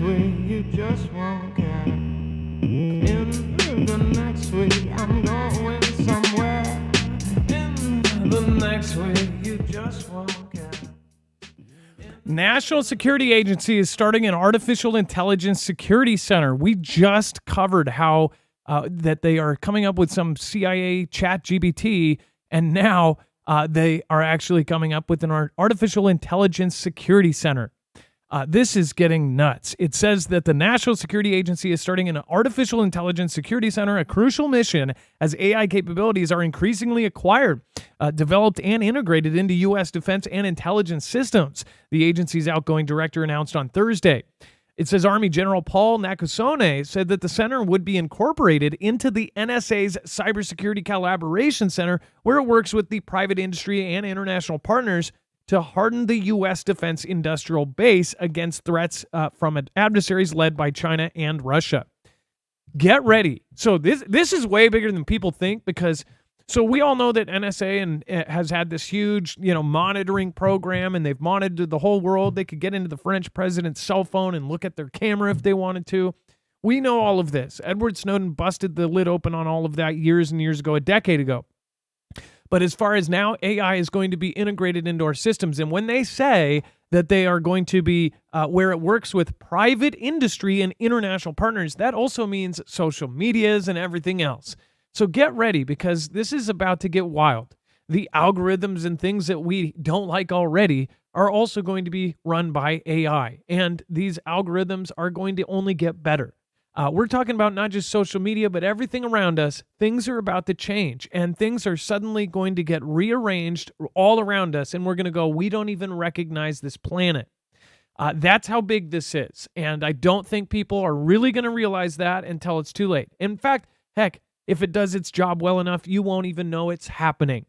week, you just won't care. In the next week, I'm going somewhere. In the next week, you just won't care. National Security Agency is starting an artificial intelligence security center. We just covered how that they are coming up with some CIA chat GPT, and now they are actually coming up with an artificial intelligence security center. This is getting nuts. It says that the National Security Agency is starting an artificial intelligence security center, a crucial mission as AI capabilities are increasingly acquired, developed, and integrated into U.S. defense and intelligence systems, the agency's outgoing director announced on Thursday. It says Army General Paul Nakasone said that the center would be incorporated into the NSA's Cybersecurity Collaboration Center, where it works with the private industry and international partners to harden the U.S. defense industrial base against threats from adversaries led by China and Russia. Get ready. So this is way bigger than people think, because so we all know that NSA has had this huge, monitoring program, and they've monitored the whole world. They could get into the French president's cell phone and look at their camera if they wanted to. We know all of this. Edward Snowden busted the lid open on all of that years and years ago, a decade ago. But as far as now, AI is going to be integrated into our systems. And when they say that they are going to be where it works with private industry and international partners, that also means social medias and everything else. So get ready, because this is about to get wild. The algorithms and things that we don't like already are also going to be run by AI. And these algorithms are going to only get better. We're talking about not just social media, but everything around us. Things are about to change, and things are suddenly going to get rearranged all around us, and we're going to go, we don't even recognize this planet. That's how big this is, and I don't think people are really going to realize that until it's too late. In fact, heck, if it does its job well enough, you won't even know it's happening.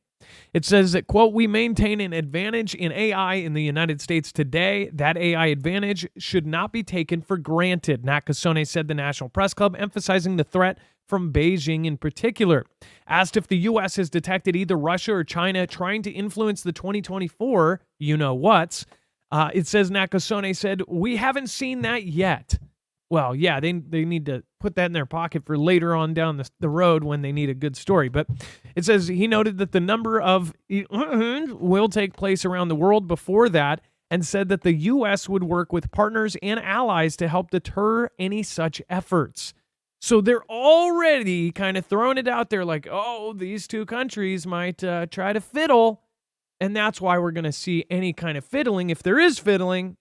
It says that, quote, we maintain an advantage in AI in the United States today. That AI advantage should not be taken for granted, Nakasone said the National Press Club, emphasizing the threat from Beijing in particular. Asked if the U.S. has detected either Russia or China trying to influence the 2024 you-know-whats, it says Nakasone said, we haven't seen that yet. Well, yeah, they need to put that in their pocket for later on down the road when they need a good story. But it says he noted that the number of will take place around the world before that, and said that the U.S. would work with partners and allies to help deter any such efforts. So they're already kind of throwing it out there like, oh, these two countries might try to fiddle. And that's why we're going to see any kind of fiddling. If there is fiddling,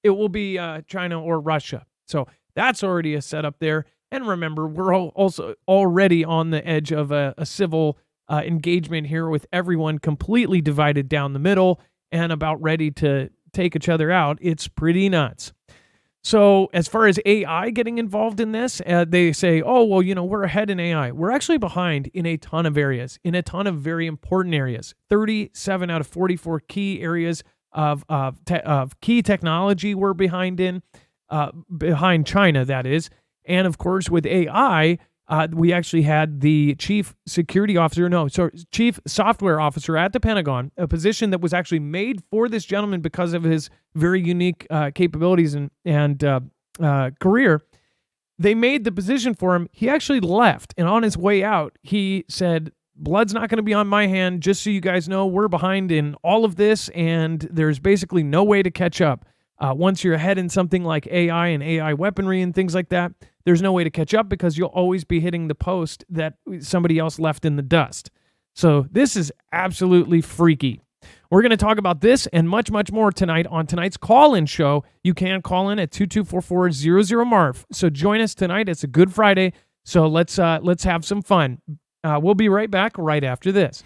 it will be China or Russia. So that's already a setup there. And remember, we're also already on the edge of a civil engagement here, with everyone completely divided down the middle and about ready to take each other out. It's pretty nuts. So as far as AI getting involved in this, they say, oh, well, we're ahead in AI. We're actually behind in a ton of areas, in a ton of very important areas. 37 out of 44 key areas of key technology we're behind China, that is. And of course, with AI, we actually had the chief software officer at the Pentagon, a position that was actually made for this gentleman because of his very unique capabilities and career. They made the position for him. He actually left, and on his way out, he said, blood's not going to be on my hand. Just so you guys know, we're behind in all of this, and there's basically no way to catch up. Once you're ahead in something like AI and AI weaponry and things like that, there's no way to catch up, because you'll always be hitting the post that somebody else left in the dust. So this is absolutely freaky. We're going to talk about this and much, much more tonight on tonight's call-in show. You can call in at 2244-00-MARF. So join us tonight. It's a Good Friday, so let's have some fun. We'll be right back right after this.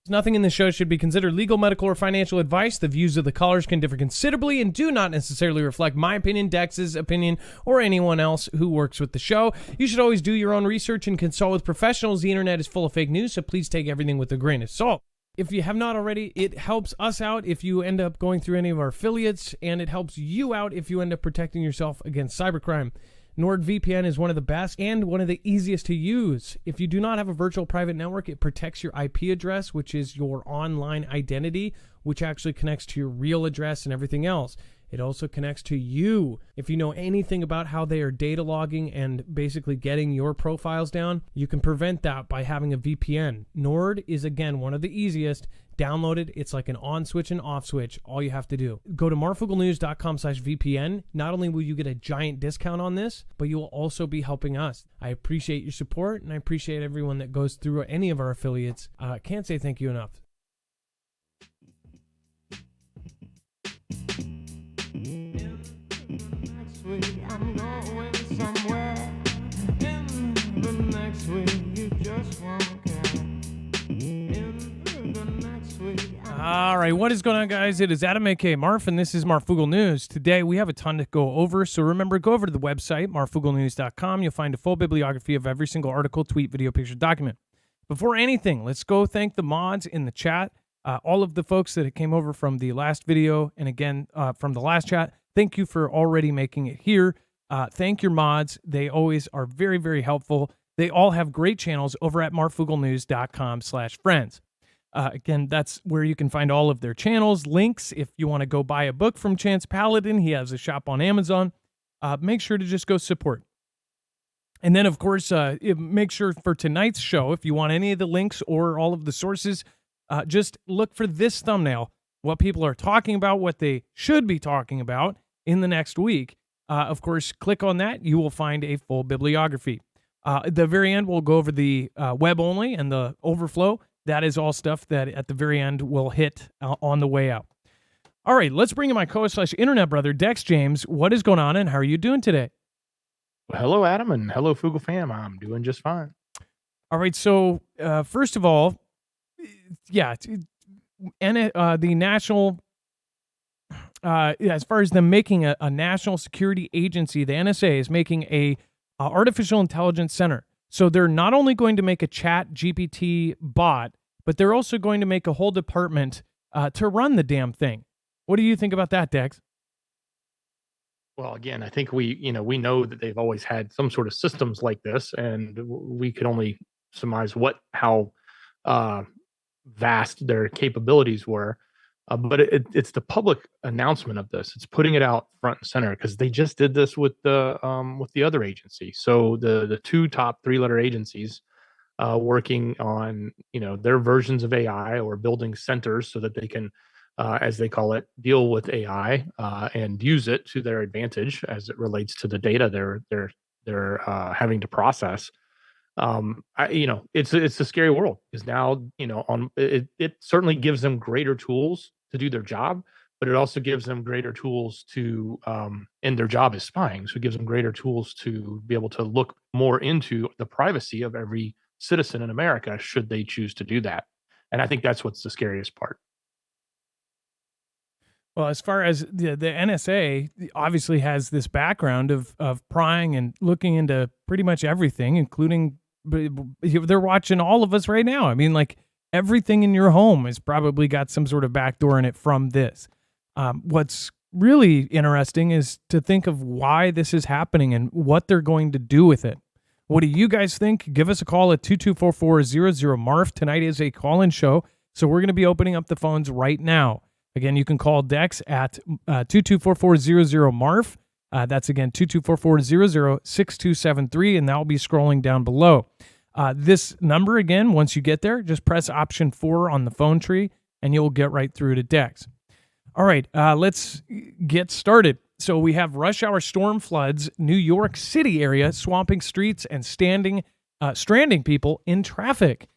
Nothing in this show should be considered legal, medical, or financial advice. The views of the callers can differ considerably and do not necessarily reflect my opinion, Dex's opinion, or anyone else who works with the show. You should always do your own research and consult with professionals. The internet is full of fake news, so please take everything with a grain of salt. If you have not already, it helps us out if you end up going through any of our affiliates, and it helps you out if you end up protecting yourself against cybercrime. NordVPN is one of the best and one of the easiest to use. If you do not have a virtual private network, it protects your IP address, which is your online identity, which actually connects to your real address and everything else. It also connects to you. If you know anything about how they are data logging and basically getting your profiles down, you can prevent that by having a VPN. Nord is, again, one of the easiest. Download it. It's like an on switch and off switch. All you have to do. Go to marfooglenews.com/VPN. Not only will you get a giant discount on this, but you will also be helping us. I appreciate your support, and I appreciate everyone that goes through any of our affiliates. Can't say thank you enough. Next week I'm going somewhere. In the next week you just won't care. In the next week All right, what is going on, guys? It is Adam, a.k.a. Marf, and this is Marfoogle News. Today, we have a ton to go over, so remember, go over to the website, marfooglenews.com. You'll find a full bibliography of every single article, tweet, video, picture, document. Before anything, let's go thank the mods in the chat, all of the folks that came over from the last video, and again, from the last chat. Thank you for already making it here. Thank your mods. They always are very, very helpful. They all have great channels over at marfooglenews.com/friends. Again, that's where you can find all of their channels, links. If you want to go buy a book from Chance Paladin, he has a shop on Amazon. Make sure to just go support. And then, of course, make sure for tonight's show, if you want any of the links or all of the sources, just look for this thumbnail, what people are talking about, what they should be talking about in the next week. Of course, click on that. You will find a full bibliography. At the very end, we'll go over the web only and the overflow. That is all stuff that at the very end will hit on the way out. All right, let's bring in my co-host/internet brother, Dex James. What is going on, and how are you doing today? Well, hello, Adam, and hello, Foogle fam. I'm doing just fine. All right, so first of all, yeah, and the national, as far as them making a national security agency, the NSA is making a artificial intelligence center. So they're not only going to make a chat GPT bot, but they're also going to make a whole department to run the damn thing. What do you think about that, Dex? Well, again, I think we know that they've always had some sort of systems like this, and we could only surmise how vast their capabilities were. But it's the public announcement of this. It's putting it out front and center because they just did this with the other agency. So the two top 3-letter agencies working on their versions of AI or building centers so that they can, as they call it, deal with AI and use it to their advantage as it relates to the data they're having to process. It's a scary world because now it certainly gives them greater tools to do their job, but it also gives them greater tools to and their job is spying, so it gives them greater tools to be able to look more into the privacy of every citizen in America should they choose to do that. And I think that's what's the scariest part. Well, as far as the NSA obviously has this background of prying and looking into pretty much everything, including they're watching all of us right now. I mean, like everything in your home has probably got some sort of backdoor in it from this. What's really interesting is to think of why this is happening and what they're going to do with it. What do you guys think? Give us a call at 224-400-MARF. Tonight is a call-in show, so we're going to be opening up the phones right now. Again, you can call Dex at 224-400-MARF. That's again 224-400-6273, and that will be scrolling down below. This number, again, once you get there, just press option 4 on the phone tree, and you'll get right through to Dex. All right, let's get started. So we have rush hour storm floods, New York City area, swamping streets and stranding people in traffic.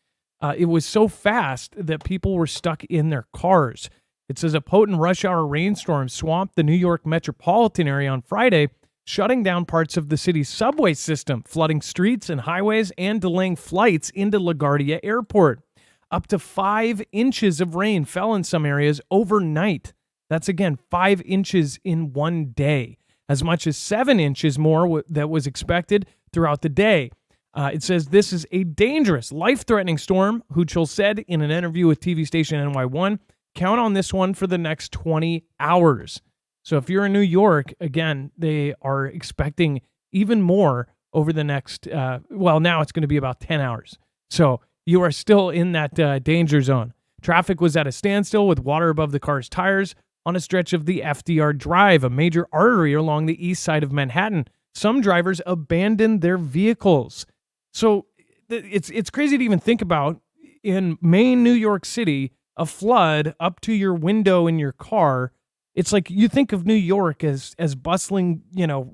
It was so fast that people were stuck in their cars. It says a potent rush hour rainstorm swamped the New York metropolitan area on Friday, shutting down parts of the city's subway system, flooding streets and highways, and delaying flights into LaGuardia Airport. Up to 5 inches of rain fell in some areas overnight. That's, again, 5 inches in one day. As much as 7 inches more that was expected throughout the day. It says this is a dangerous, life-threatening storm, Huchel said in an interview with TV station NY1. Count on this one for the next 20 hours. So if you're in New York, again, they are expecting even more over the next, now it's going to be about 10 hours. So you are still in that danger zone. Traffic was at a standstill with water above the car's tires on a stretch of the FDR Drive, a major artery along the east side of Manhattan. Some drivers abandoned their vehicles. So it's crazy to even think about in Maine, New York City, a flood up to your window in your car. It's like you think of New York as bustling,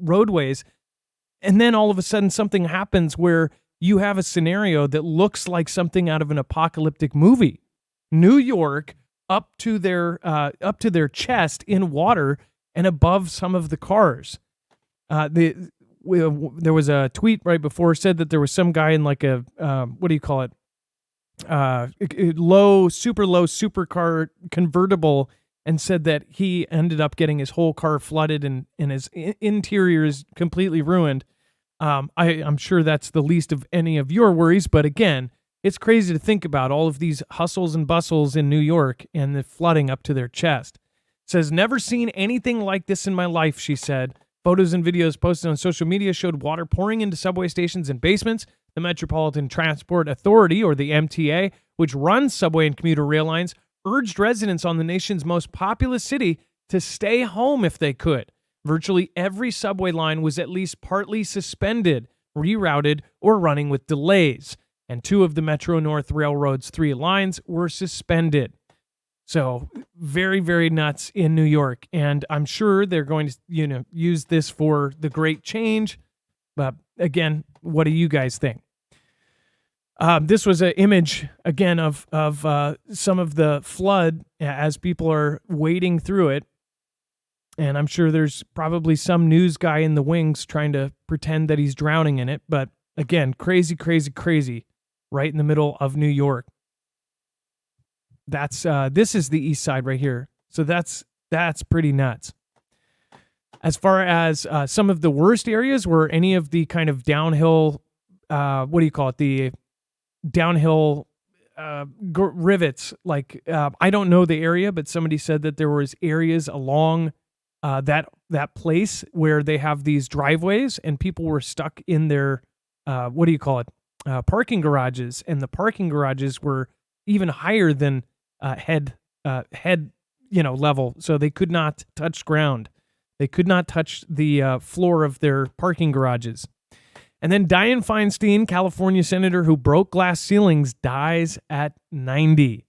roadways. And then all of a sudden something happens where you have a scenario that looks like something out of an apocalyptic movie. New York up to their chest in water and above some of the cars. There was a tweet right before said that there was some guy in like a what do you call it? Super low supercar convertible, and said that he ended up getting his whole car flooded and his interior is completely ruined. I'm sure that's the least of any of your worries, but again, it's crazy to think about all of these hustles and bustles in New York and the flooding up to their chest. Says, never seen anything like this in my life, she said. Photos and videos posted on social media showed water pouring into subway stations and basements. The Metropolitan Transport Authority, or the MTA, which runs subway and commuter rail lines, urged residents on the nation's most populous city to stay home if they could. Virtually every subway line was at least partly suspended, rerouted, or running with delays. And 2 of the Metro North Railroad's 3 lines were suspended. So very, very nuts in New York. And I'm sure they're going to, use this for the great change. But again, what do you guys think? This was an image, again, of some of the flood as people are wading through it. And I'm sure there's probably some news guy in the wings trying to pretend that he's drowning in it. But again, crazy, crazy, crazy. Right in the middle of New York. This is the east side right here. So that's pretty nuts. As far as some of the worst areas were any of the kind of downhill, the downhill rivets. Like, I don't know the area, but somebody said that there was areas along that place where they have these driveways and people were stuck in their, parking garages, and the parking garages were even higher than head level, so they could not touch ground. They could not touch the floor of their parking garages. And then Dianne Feinstein, California senator who broke glass ceilings, dies at 90.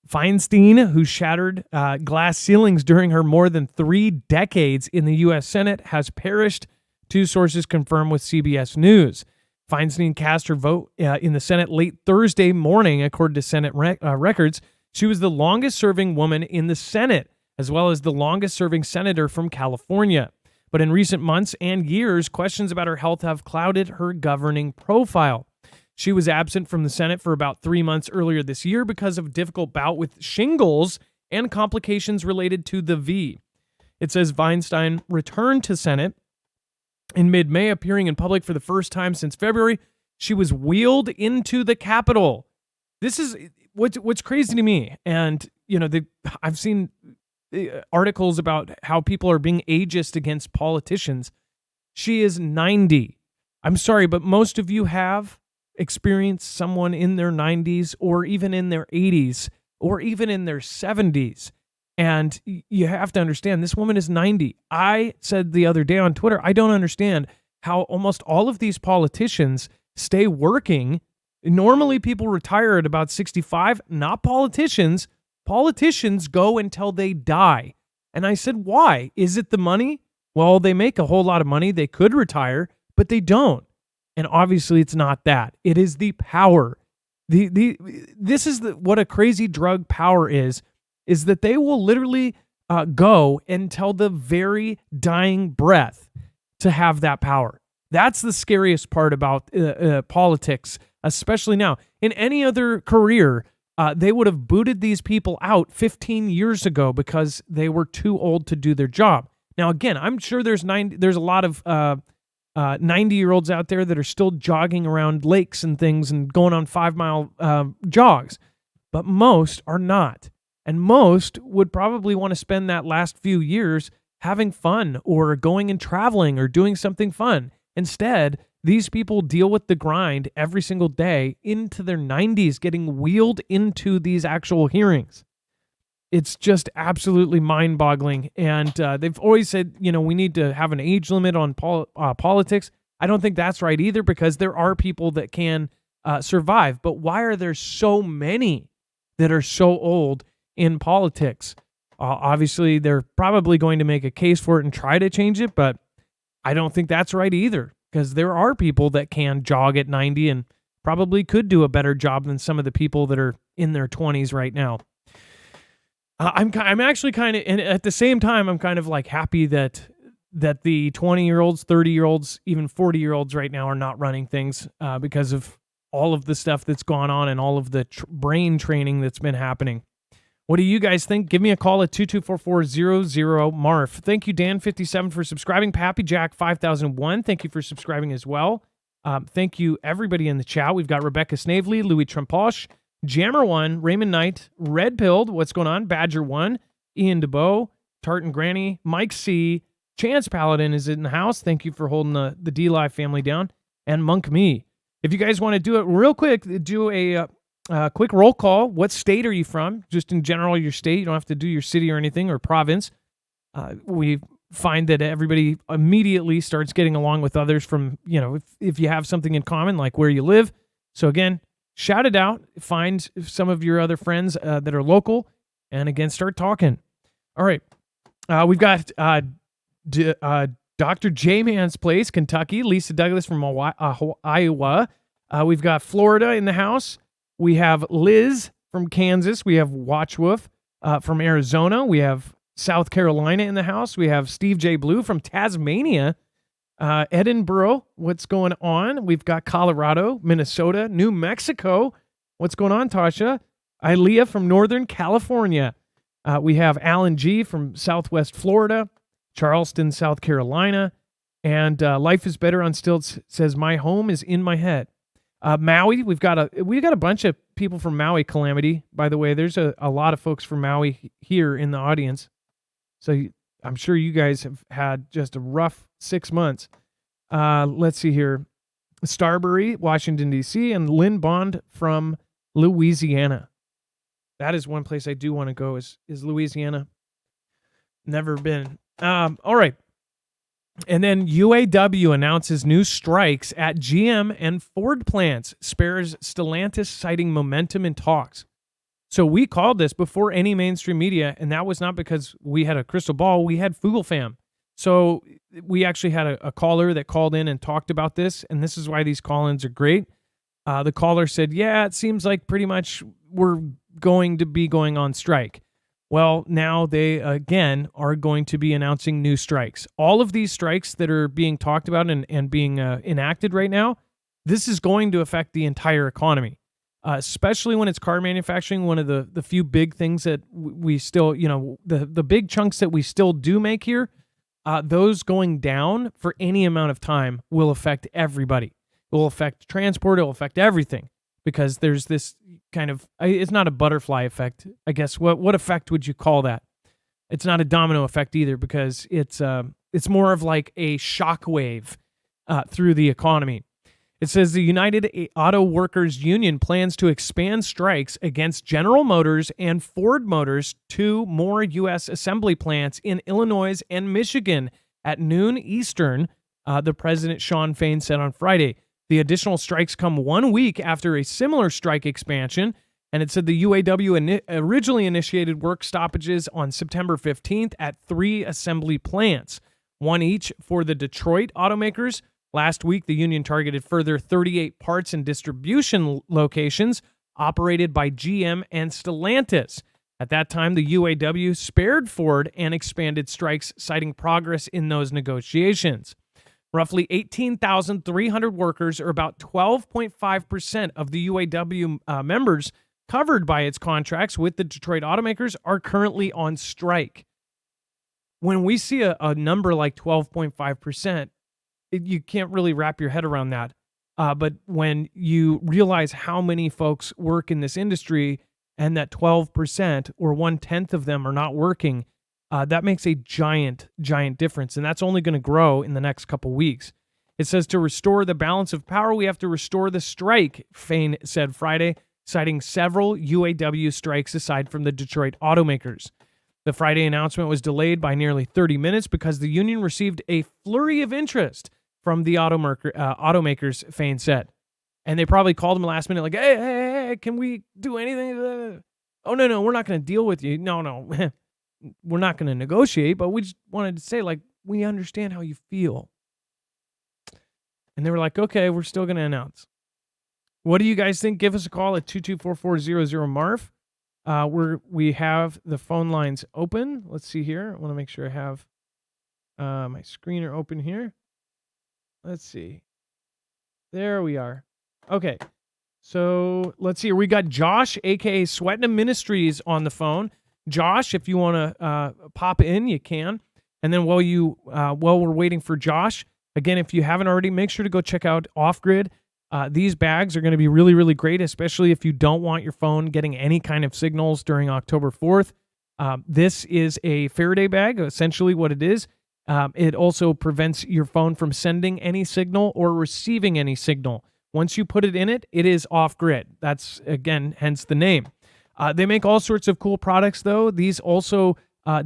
Feinstein, who shattered glass ceilings during her more than 3 decades in the U.S. Senate, has perished, 2 sources confirm with CBS News. Feinstein cast her vote in the Senate late Thursday morning, according to Senate records. She was the longest-serving woman in the Senate, as well as the longest-serving senator from California. But in recent months and years, questions about her health have clouded her governing profile. She was absent from the Senate for about 3 months earlier this year because of a difficult bout with shingles and complications related to the V. It says Feinstein returned to Senate in mid-May, appearing in public for the first time since February. She was wheeled into the Capitol. This is what's crazy to me. And, I've seen articles about how people are being ageist against politicians. She is 90. I'm sorry, but most of you have experienced someone in their 90s or even in their 80s or even in their 70s. And you have to understand, this woman is 90. I said the other day on Twitter, I don't understand how almost all of these politicians stay working. Normally, people retire at about 65, not politicians. Politicians go until they die. And I said, why? Is it the money? Well, they make a whole lot of money. They could retire, but they don't. And obviously, it's not that. It is the power. This is what a crazy drug power is that they will literally go until the very dying breath to have that power. That's the scariest part about politics, especially now. In any other career, they would have booted these people out 15 years ago because they were too old to do their job. Now, again, I'm sure there's a lot of 90-year-olds out there that are still jogging around lakes and things and going on 5-mile jogs, but most are not. And most would probably want to spend that last few years having fun or going and traveling or doing something fun. Instead, these people deal with the grind every single day into their 90s, getting wheeled into these actual hearings. It's just absolutely mind-boggling. And they've always said, we need to have an age limit on politics. I don't think that's right either, because there are people that can survive. But why are there so many that are so old in politics? Obviously, they're probably going to make a case for it and try to change it, but I don't think that's right either, because there are people that can jog at 90 and probably could do a better job than some of the people that are in their 20s right now. I'm actually kind of, and at the same time, I'm kind of like happy that the 20-year-olds, 30-year-olds, even 40-year-olds right now are not running things because of all of the stuff that's gone on and all of the brain training that's been happening. What do you guys think? Give me a call at 224-400-MARF. Thank you, Dan57, for subscribing. Pappy Jack 5001, thank you for subscribing as well. Thank you, everybody in the chat. We've got Rebecca Snavely, Louis Tramposh, Jammer1, Raymond Knight, Red Pilled, what's going on? Badger1, Ian DeBow, Tartan Granny, Mike C., Chance Paladin is in the house. Thank you for holding the D-Live family down. And Monk Me. If you guys want to do it real quick, do a quick roll call. What state are you from? Just in general, your state. You don't have to do your city or anything, or province. We find that everybody immediately starts getting along with others from, if you have something in common, like where you live. So again, shout it out. Find some of your other friends that are local. And again, start talking. All right. We've got Dr. J-Man's Place, Kentucky. Lisa Douglas from Iowa. We've got Florida in the house. We have Liz from Kansas. We have Watchwolf from Arizona. We have South Carolina in the house. We have Steve J. Blue from Tasmania. Edinburgh, what's going on? We've got Colorado, Minnesota, New Mexico. What's going on, Tasha? Ilea from Northern California. We have Alan G. from Southwest Florida, Charleston, South Carolina. And Life is Better on Stilts says, my home is in my head. Maui, we've got a bunch of people from Maui, Calamity. By the way, there's a lot of folks from Maui here in the audience. So I'm sure you guys have had just a rough 6 months. Let's see here. Starbury, Washington, D.C., and Lynn Bond from Louisiana. That is one place I do want to go is Louisiana. Never been. All right. And then UAW announces new strikes at GM and Ford plants, spares Stellantis citing momentum in talks. So we called this before any mainstream media, and that was not because we had a crystal ball. We had Foogle Fam. So we actually had a caller that called in and talked about this, and this is why these call-ins are great. The caller said, yeah, it seems like pretty much we're going to be going on strike. Well, now they, again, are going to be announcing new strikes. All of these strikes that are being talked about and being enacted right now, this is going to affect the entire economy, especially when it's car manufacturing. One of the few big things that we still, the big chunks that we still do make here, those going down for any amount of time will affect everybody. It will affect transport. It will affect everything because there's this kind of, it's not a butterfly effect, I guess. What effect would you call that? It's not a domino effect either because it's more of like a shockwave through the economy. It says the United Auto Workers Union plans to expand strikes against General Motors and Ford Motors to more U.S. assembly plants in Illinois and Michigan at noon Eastern, the President Sean Fain said on Friday. The additional strikes come 1 week after a similar strike expansion, and it said the UAW originally initiated work stoppages on September 15th at 3 assembly plants, one each for the Detroit automakers. Last week, the union targeted further 38 parts and distribution locations operated by GM and Stellantis. At that time, the UAW spared Ford and expanded strikes, citing progress in those negotiations. Roughly 18,300 workers, or about 12.5% of the UAW members covered by its contracts with the Detroit automakers, are currently on strike. When we see a number like 12.5%, you can't really wrap your head around that. But when you realize how many folks work in this industry and that 12% or 1/10 of them are not working, that makes a giant difference. And that's only going to grow in the next couple weeks. It says to restore the balance of power, we have to restore the strike, Fain said Friday, citing several UAW strikes aside from the Detroit automakers. The Friday announcement was delayed by nearly 30 minutes because the union received a flurry of interest from the automakers, Fain said. And they probably called him last minute like, hey, can we do anything? Oh, no, we're not going to deal with you. No, we're not going to negotiate, but we just wanted to say, like, we understand how you feel. And they were like, okay, we're still going to announce. What do you guys think? Give us a call at 224-400-MARF. We have the phone lines open. Let's see here. I want to make sure I have my screener open here. Let's see. There we are. Okay. So let's see. We got Josh, a.k.a. Sweatin' Ministries, on the phone. Josh, if you want to pop in, you can. And then while we're waiting for Josh, again, if you haven't already, make sure to go check out Off Grid. These bags are going to be really, really great, especially if you don't want your phone getting any kind of signals during October 4th. This is a Faraday bag, essentially what it is. It also prevents your phone from sending any signal or receiving any signal. Once you put it in it, it is off grid. That's, again, hence the name. They make all sorts of cool products, though. These also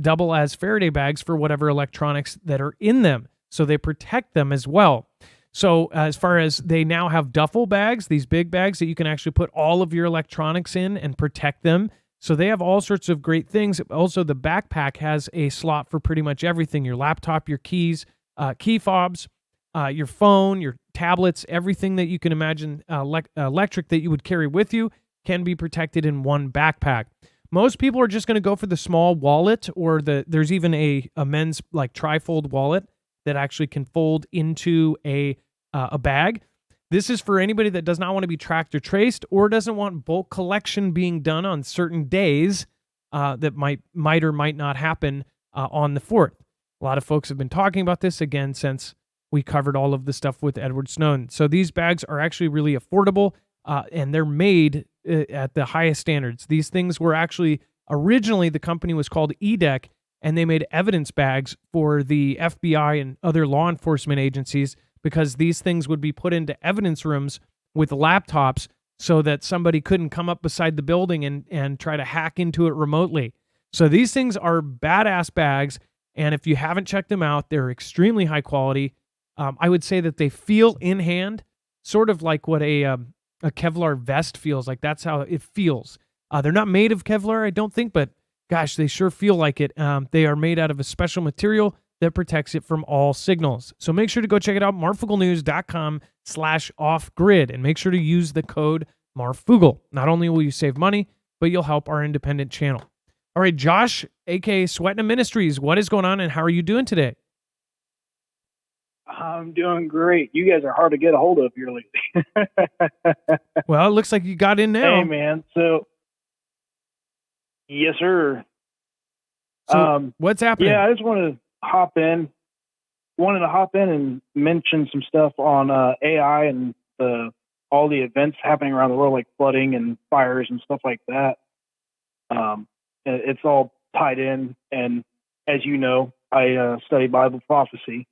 double as Faraday bags for whatever electronics that are in them. So they protect them as well. So as far as they now have duffel bags, these big bags that you can actually put all of your electronics in and protect them. So they have all sorts of great things. Also, the backpack has a slot for pretty much everything: your laptop, your keys, key fobs, your phone, your tablets, everything that you can imagine electric that you would carry with you can be protected in one backpack. Most people are just going to go for the small wallet, or there's even a men's like trifold wallet that actually can fold into a bag. This is for anybody that does not want to be tracked or traced, or doesn't want bulk collection being done on certain days that might or might not happen on the 4th. A lot of folks have been talking about this again since we covered all of the stuff with Edward Snowden. So these bags are actually really affordable, and they're made at the highest standards. These things were actually, originally the company was called EDEC, and they made evidence bags for the FBI and other law enforcement agencies, because these things would be put into evidence rooms with laptops so that somebody couldn't come up beside the building and try to hack into it remotely. So these things are badass bags, and if you haven't checked them out, they're extremely high quality. I would say that they feel in hand, sort of like what a Kevlar vest feels like. That's how it feels. They're not made of Kevlar, I don't think, but gosh, they sure feel like it. They are made out of a special material that protects it from all signals. So make sure to go check it out, marfuglenews.com/offgrid, and make sure to use the code Marfoogle. Not only will you save money, but you'll help our independent channel. All right, Josh, a.k.a. Sweatin' Ministries, what is going on and how are you doing today? I'm doing great. You guys are hard to get a hold of here lately. Well, it looks like you got in now. Hey, man. So, yes, sir. So what's happening? Yeah, I just wanted to hop in and mention some stuff on AI and all the events happening around the world, like flooding and fires and stuff like that. It's all tied in, and as you know, I study Bible prophecy.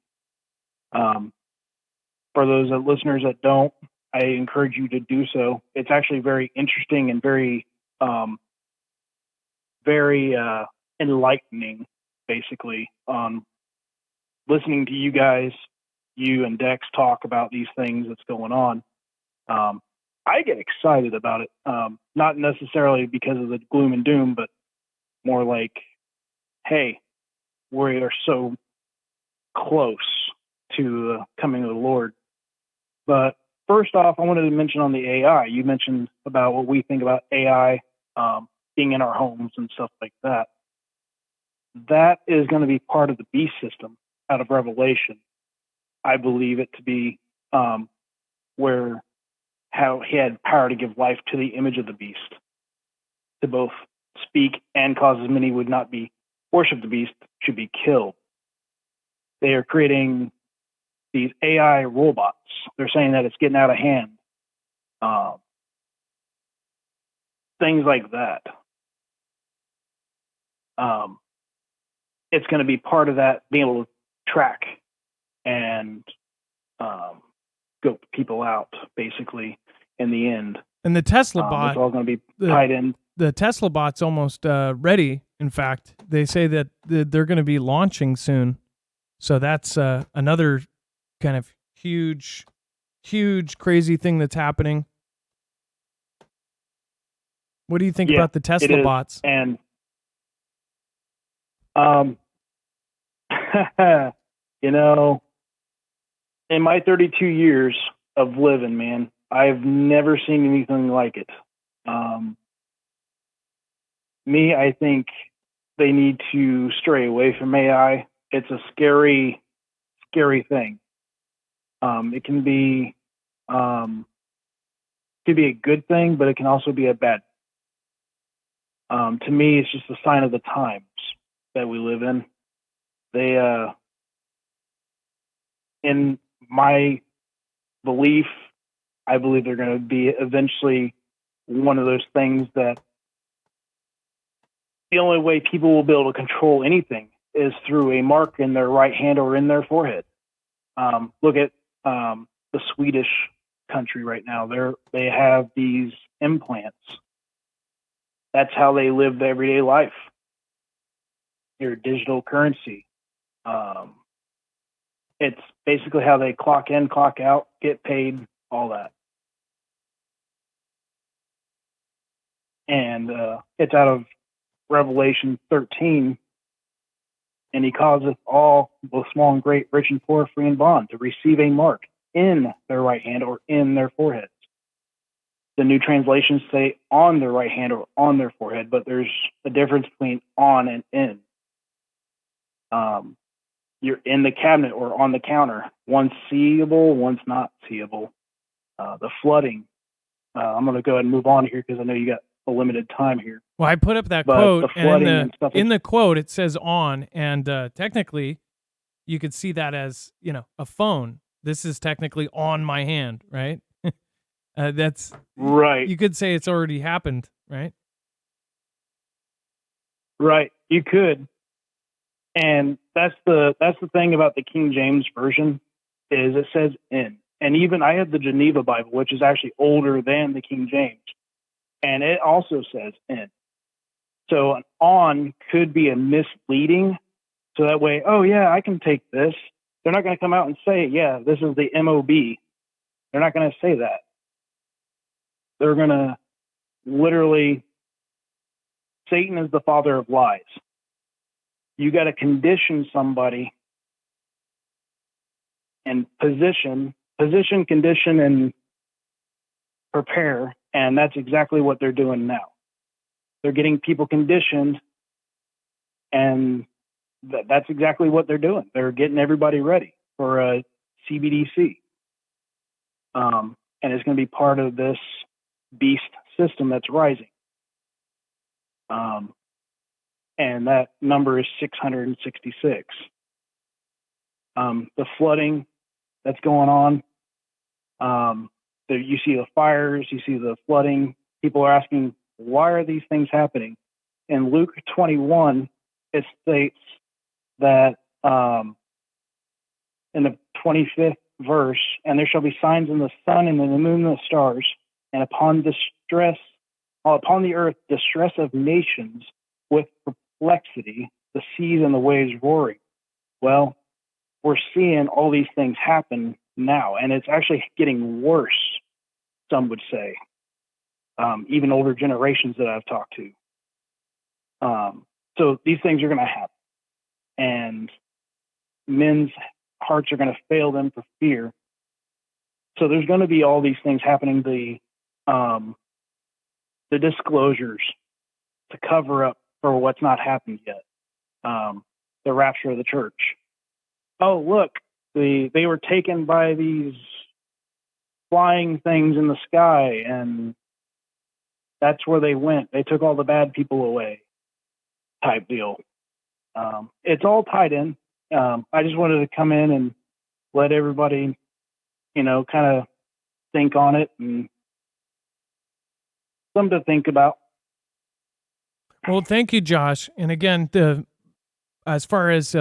For those listeners that don't, I encourage you to do so. It's actually very interesting and very enlightening, basically, listening to you guys, you and Dex talk about these things that's going on. I get excited about it, not necessarily because of the gloom and doom, but more like, hey, we are so close to coming to the Lord. But first off, I wanted to mention on the AI, you mentioned about what we think about AI being in our homes and stuff like that. That is going to be part of the beast system out of Revelation. I believe it to be where how he had power to give life to the image of the beast, to both speak and cause as many would not be worship the beast should be killed. They are creating these AI robots. They're saying that it's getting out of hand. Things like that. It's going to be part of that, being able to track and scope people out, basically, in the end. And the Tesla bot, it's all going to be tied in. The Tesla bot's almost ready. In fact, they say that they're going to be launching soon. So that's another kind of huge, crazy thing that's happening. What do you think about the Tesla bots? And in my 32 years of living, man, I've never seen anything like it. I think they need to stray away from AI. It's a scary, scary thing. It can be a good thing, but it can also be a bad. To me, it's just a sign of the times that we live in. In my belief, I believe they're going to be eventually one of those things that the only way people will be able to control anything is through a mark in their right hand or in their forehead. Look at the Swedish country right now. They have these implants. That's how they live their everyday life. Your digital currency. It's basically how they clock in, clock out, get paid, all that. And it's out of Revelation 13. And he causeth all, both small and great, rich and poor, free and bond, to receive a mark in their right hand or in their foreheads. The new translations say on their right hand or on their forehead, but there's a difference between on and in. You're in the cabinet or on the counter. One's seeable, one's not seeable. The flooding. I'm going to go ahead and move on here because I know you got a limited time here. Well, I put up that But quote, the flooding and and stuff in the quote it says on, and technically you could see that as, a phone. This is technically on my hand, right? That's right. You could say it's already happened, right? Right. You could. And that's the thing about the King James version is it says in. And even I have the Geneva Bible, which is actually older than the King James, and it also says in. So an on could be a misleading. So that way, oh yeah, I can take this. They're not going to come out and say, yeah, this is the MOB. They're not going to say that. They're going to literally, Satan is the father of lies. You got to condition somebody and position, condition, and prepare. And that's exactly what they're doing now. They're getting people conditioned, and that's exactly what they're doing. They're getting everybody ready for a CBDC. And it's going to be part of this beast system that's rising. And that number is 666. The flooding that's going on, you see the fires, you see the flooding. People are asking, why are these things happening? In Luke 21, it states that in the 25th verse, and there shall be signs in the sun and in the moon and the stars, and upon the earth distress of nations with perplexity, the seas and the waves roaring. Well, we're seeing all these things happen now, and it's actually getting worse, some would say, even older generations that I've talked to. So these things are going to happen, and men's hearts are going to fail them for fear. So there's going to be all these things happening. The disclosures to cover up for what's not happened yet. The rapture of the church. Oh, look, they were taken by these flying things in the sky, and that's where they went. They took all the bad people away, type deal. It's all tied in. I just wanted to come in and let everybody, kind of think on it and something to think about. Well, thank you, Josh. And again, as far as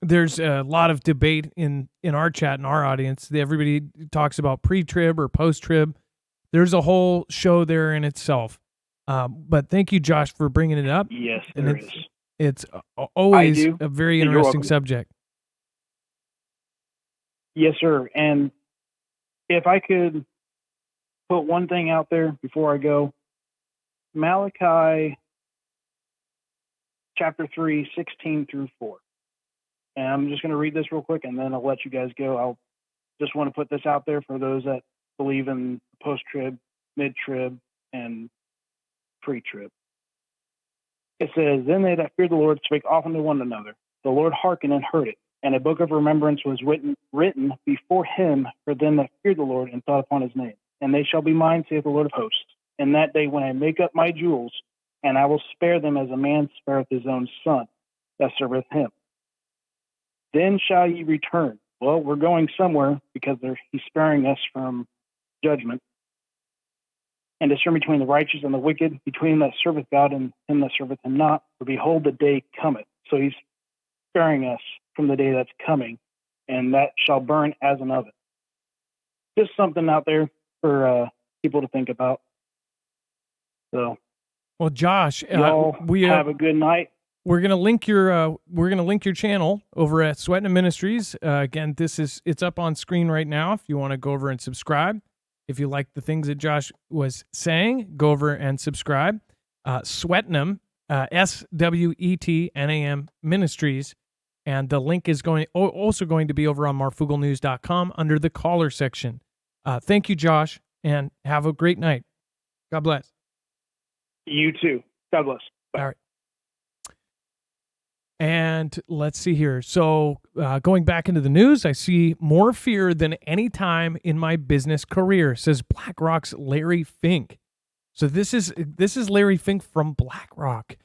there's a lot of debate in our chat and our audience. Everybody talks about pre-trib or post-trib. There's a whole show there in itself. But thank you, Josh, for bringing it up. Yes, And there is. It's always do. a very You're interesting welcome. subject. Yes, sir. And if I could put one thing out there before I go, Malachi chapter 3, 16 through 4. And I'm just going to read this real quick, and then I'll let you guys go. I'll just want to put this out there for those that believe in post-trib, mid-trib, and pre-trib. It says, "Then they that feared the Lord spake often to one another. The Lord hearkened and heard it. And a book of remembrance was written before him for them that feared the Lord and thought upon his name. And they shall be mine, saith the Lord of hosts. In that day when I make up my jewels, and I will spare them as a man spareth his own son that serveth him. Then shall ye return." Well, we're going somewhere because he's sparing us from judgment. "And discern between the righteous and the wicked, between him that serveth God and him that serveth him not. For behold, the day cometh." So he's sparing us from the day that's coming, and that shall burn as an oven. Just something out there for people to think about. So, Well, Josh, y'all we have a good night. We're gonna link your channel over at Sweatin' Ministries. Again, it's up on screen right now. If you want to go over and subscribe, if you like the things that Josh was saying, go over and subscribe. Sweatnam, SWETNAM Ministries, and the link is also going to be over on marfooglenews.com under the caller section. Thank you, Josh, and have a great night. God bless. You too. God bless. Bye. All right. And let's see here. So going back into the news, I see more fear than any time in my business career, says BlackRock's Larry Fink. So this is Larry Fink from BlackRock.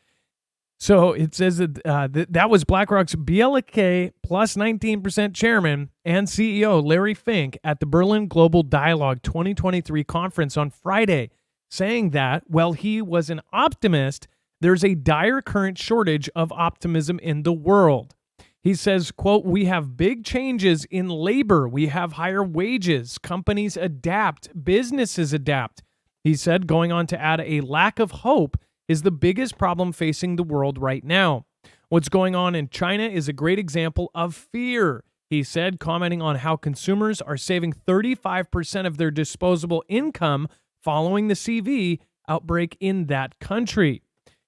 So it says that that was BlackRock's BLK plus 19% chairman and CEO Larry Fink at the Berlin Global Dialogue 2023 conference on Friday, saying that while he was an optimist, there's a dire current shortage of optimism in the world. He says, quote, "We have big changes in labor. We have higher wages. Companies adapt. Businesses adapt." He said, going on to add, "A lack of hope is the biggest problem facing the world right now. What's going on in China is a great example of fear," he said, commenting on how consumers are saving 35% of their disposable income following the CV outbreak in that country.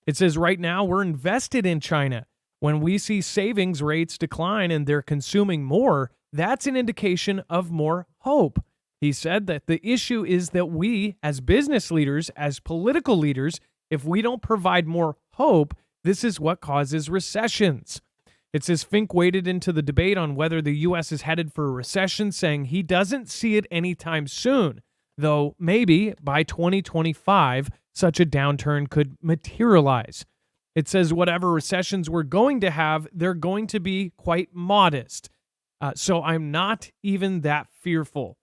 It says right now we're invested in China. When we see savings rates decline and they're consuming more, that's an indication of more hope. He said that the issue is that we, as business leaders, as political leaders, if we don't provide more hope, this is what causes recessions. It says Fink waded into the debate on whether the U.S. is headed for a recession, saying he doesn't see it anytime soon, though maybe by 2025, such a downturn could materialize. It says whatever recessions we're going to have, they're going to be quite modest. So I'm not even that fearful.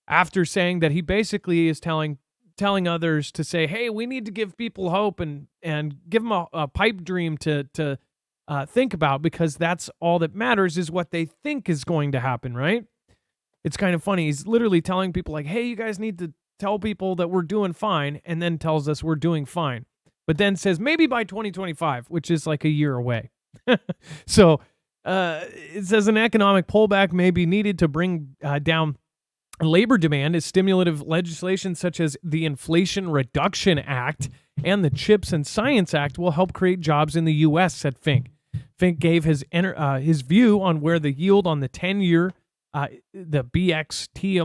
After saying that he basically is telling others to say, hey, we need to give people hope and give them a pipe dream to think about, because that's all that matters is what they think is going to happen, right? It's kind of funny. He's literally telling people like, hey, you guys need to tell people that we're doing fine, and then tells us we're doing fine. But then says maybe by 2025, which is like a year away. So it says an economic pullback may be needed to bring down labor demand as stimulative legislation such as the Inflation Reduction Act and the CHIPS and Science Act will help create jobs in the U.S., said Fink. Fink gave his view on where the yield on the 10-year, the BXT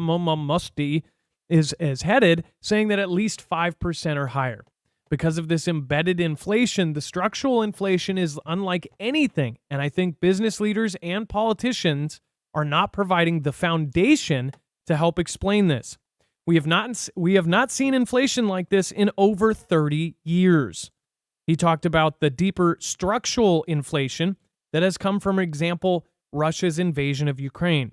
is headed, saying that at least 5% or higher. Because of this embedded inflation, the structural inflation is unlike anything, and I think business leaders and politicians are not providing the foundation to help explain this. We have not seen inflation like this in over 30 years. He talked about the deeper structural inflation that has come from, for example, Russia's invasion of Ukraine,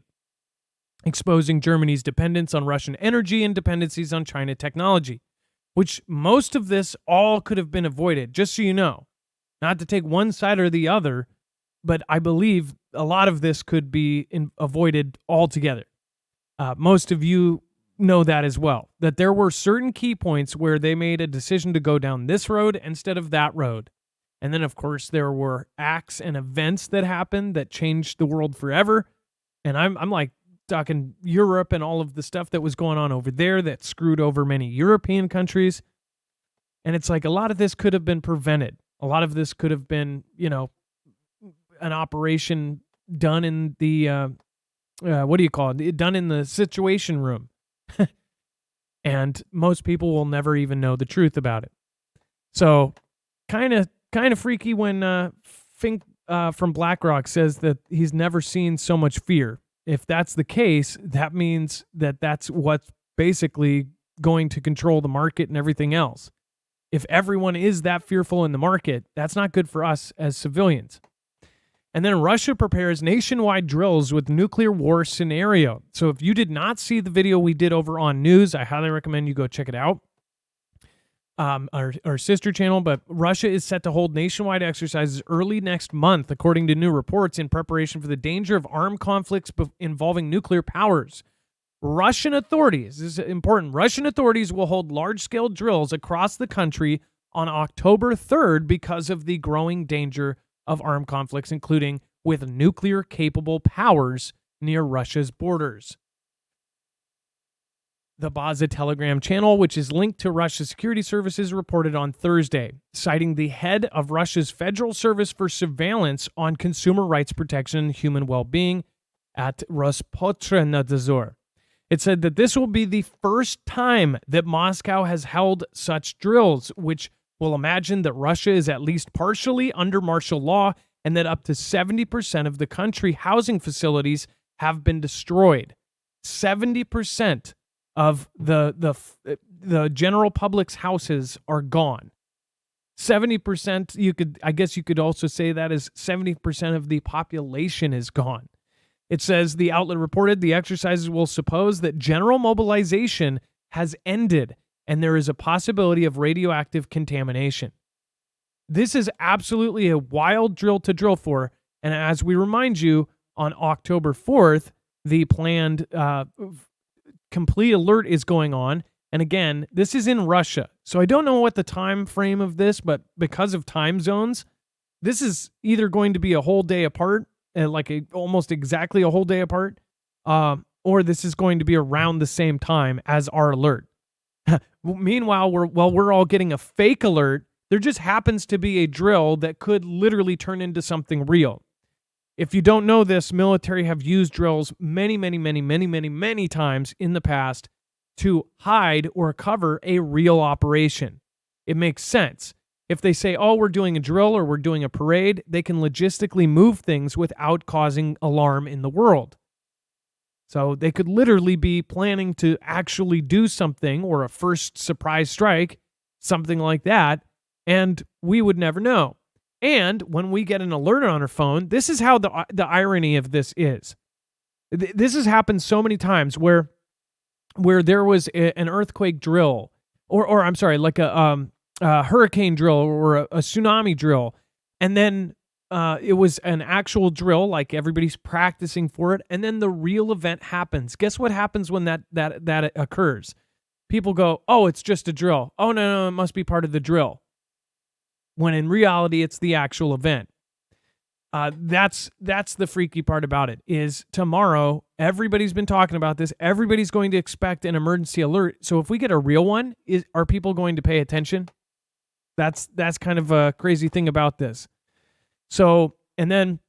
exposing Germany's dependence on Russian energy and dependencies on China technology, which most of this all could have been avoided, just so you know. Not to take one side or the other, but I believe a lot of this could be avoided altogether. Most of you know that as well, that there were certain key points where they made a decision to go down this road instead of that road. And then, of course, there were acts and events that happened that changed the world forever. And I'm like talking Europe and all of the stuff that was going on over there that screwed over many European countries. And it's like a lot of this could have been prevented. A lot of this could have been, an operation done in the, done in the situation room. And most people will never even know the truth about it. So kind of freaky when Fink from BlackRock says that he's never seen so much fear. If that's the case, that means that that's what's basically going to control the market and everything else. If everyone is that fearful in the market, that's not good for us as civilians. And then Russia prepares nationwide drills with nuclear war scenario. So if you did not see the video we did over on news, I highly recommend you go check it out. Our sister channel, but Russia is set to hold nationwide exercises early next month, according to new reports, in preparation for the danger of armed conflicts involving nuclear powers. Russian authorities, this is important, Russian authorities will hold large-scale drills across the country on October 3rd because of the growing danger of armed conflicts, including with nuclear-capable powers near Russia's borders. The Baza Telegram channel, which is linked to Russia's security services, reported on Thursday, citing the head of Russia's Federal Service for Surveillance on Consumer Rights Protection and Human Well-Being at Rospotrebnadzor. It said that this will be the first time that Moscow has held such drills, which will imagine that Russia is at least partially under martial law and that up to 70% of the country housing facilities have been destroyed. 70% of the general public's houses are gone. 70%, you could also say that is 70% of the population is gone. It says the outlet reported the exercises will suppose that general mobilization has ended and there is a possibility of radioactive contamination. This is absolutely a wild drill to drill for, and as we remind you, on October 4th, the planned complete alert is going on. And again, this is in Russia. So I don't know what the time frame of this, but because of time zones, this is either going to be a whole day apart, almost exactly a whole day apart, or this is going to be around the same time as our alert. Meanwhile, while we're all getting a fake alert, there just happens to be a drill that could literally turn into something real. If you don't know this, military have used drills many times in the past to hide or cover a real operation. It makes sense. If they say, oh, we're doing a drill or we're doing a parade, they can logistically move things without causing alarm in the world. So they could literally be planning to actually do something or a first surprise strike, something like that, and we would never know. And when we get an alert on our phone, this is how the irony of this is. This has happened so many times where there was an earthquake drill, or I'm sorry, like a hurricane drill or a tsunami drill, and then it was an actual drill, like everybody's practicing for it, and then the real event happens. Guess what happens when that occurs? People go, oh, it's just a drill. Oh, no, it must be part of the drill. When in reality, it's the actual event. That's the freaky part about it, is tomorrow, everybody's been talking about this. Everybody's going to expect an emergency alert. So if we get a real one, are people going to pay attention? That's kind of a crazy thing about this. So, and then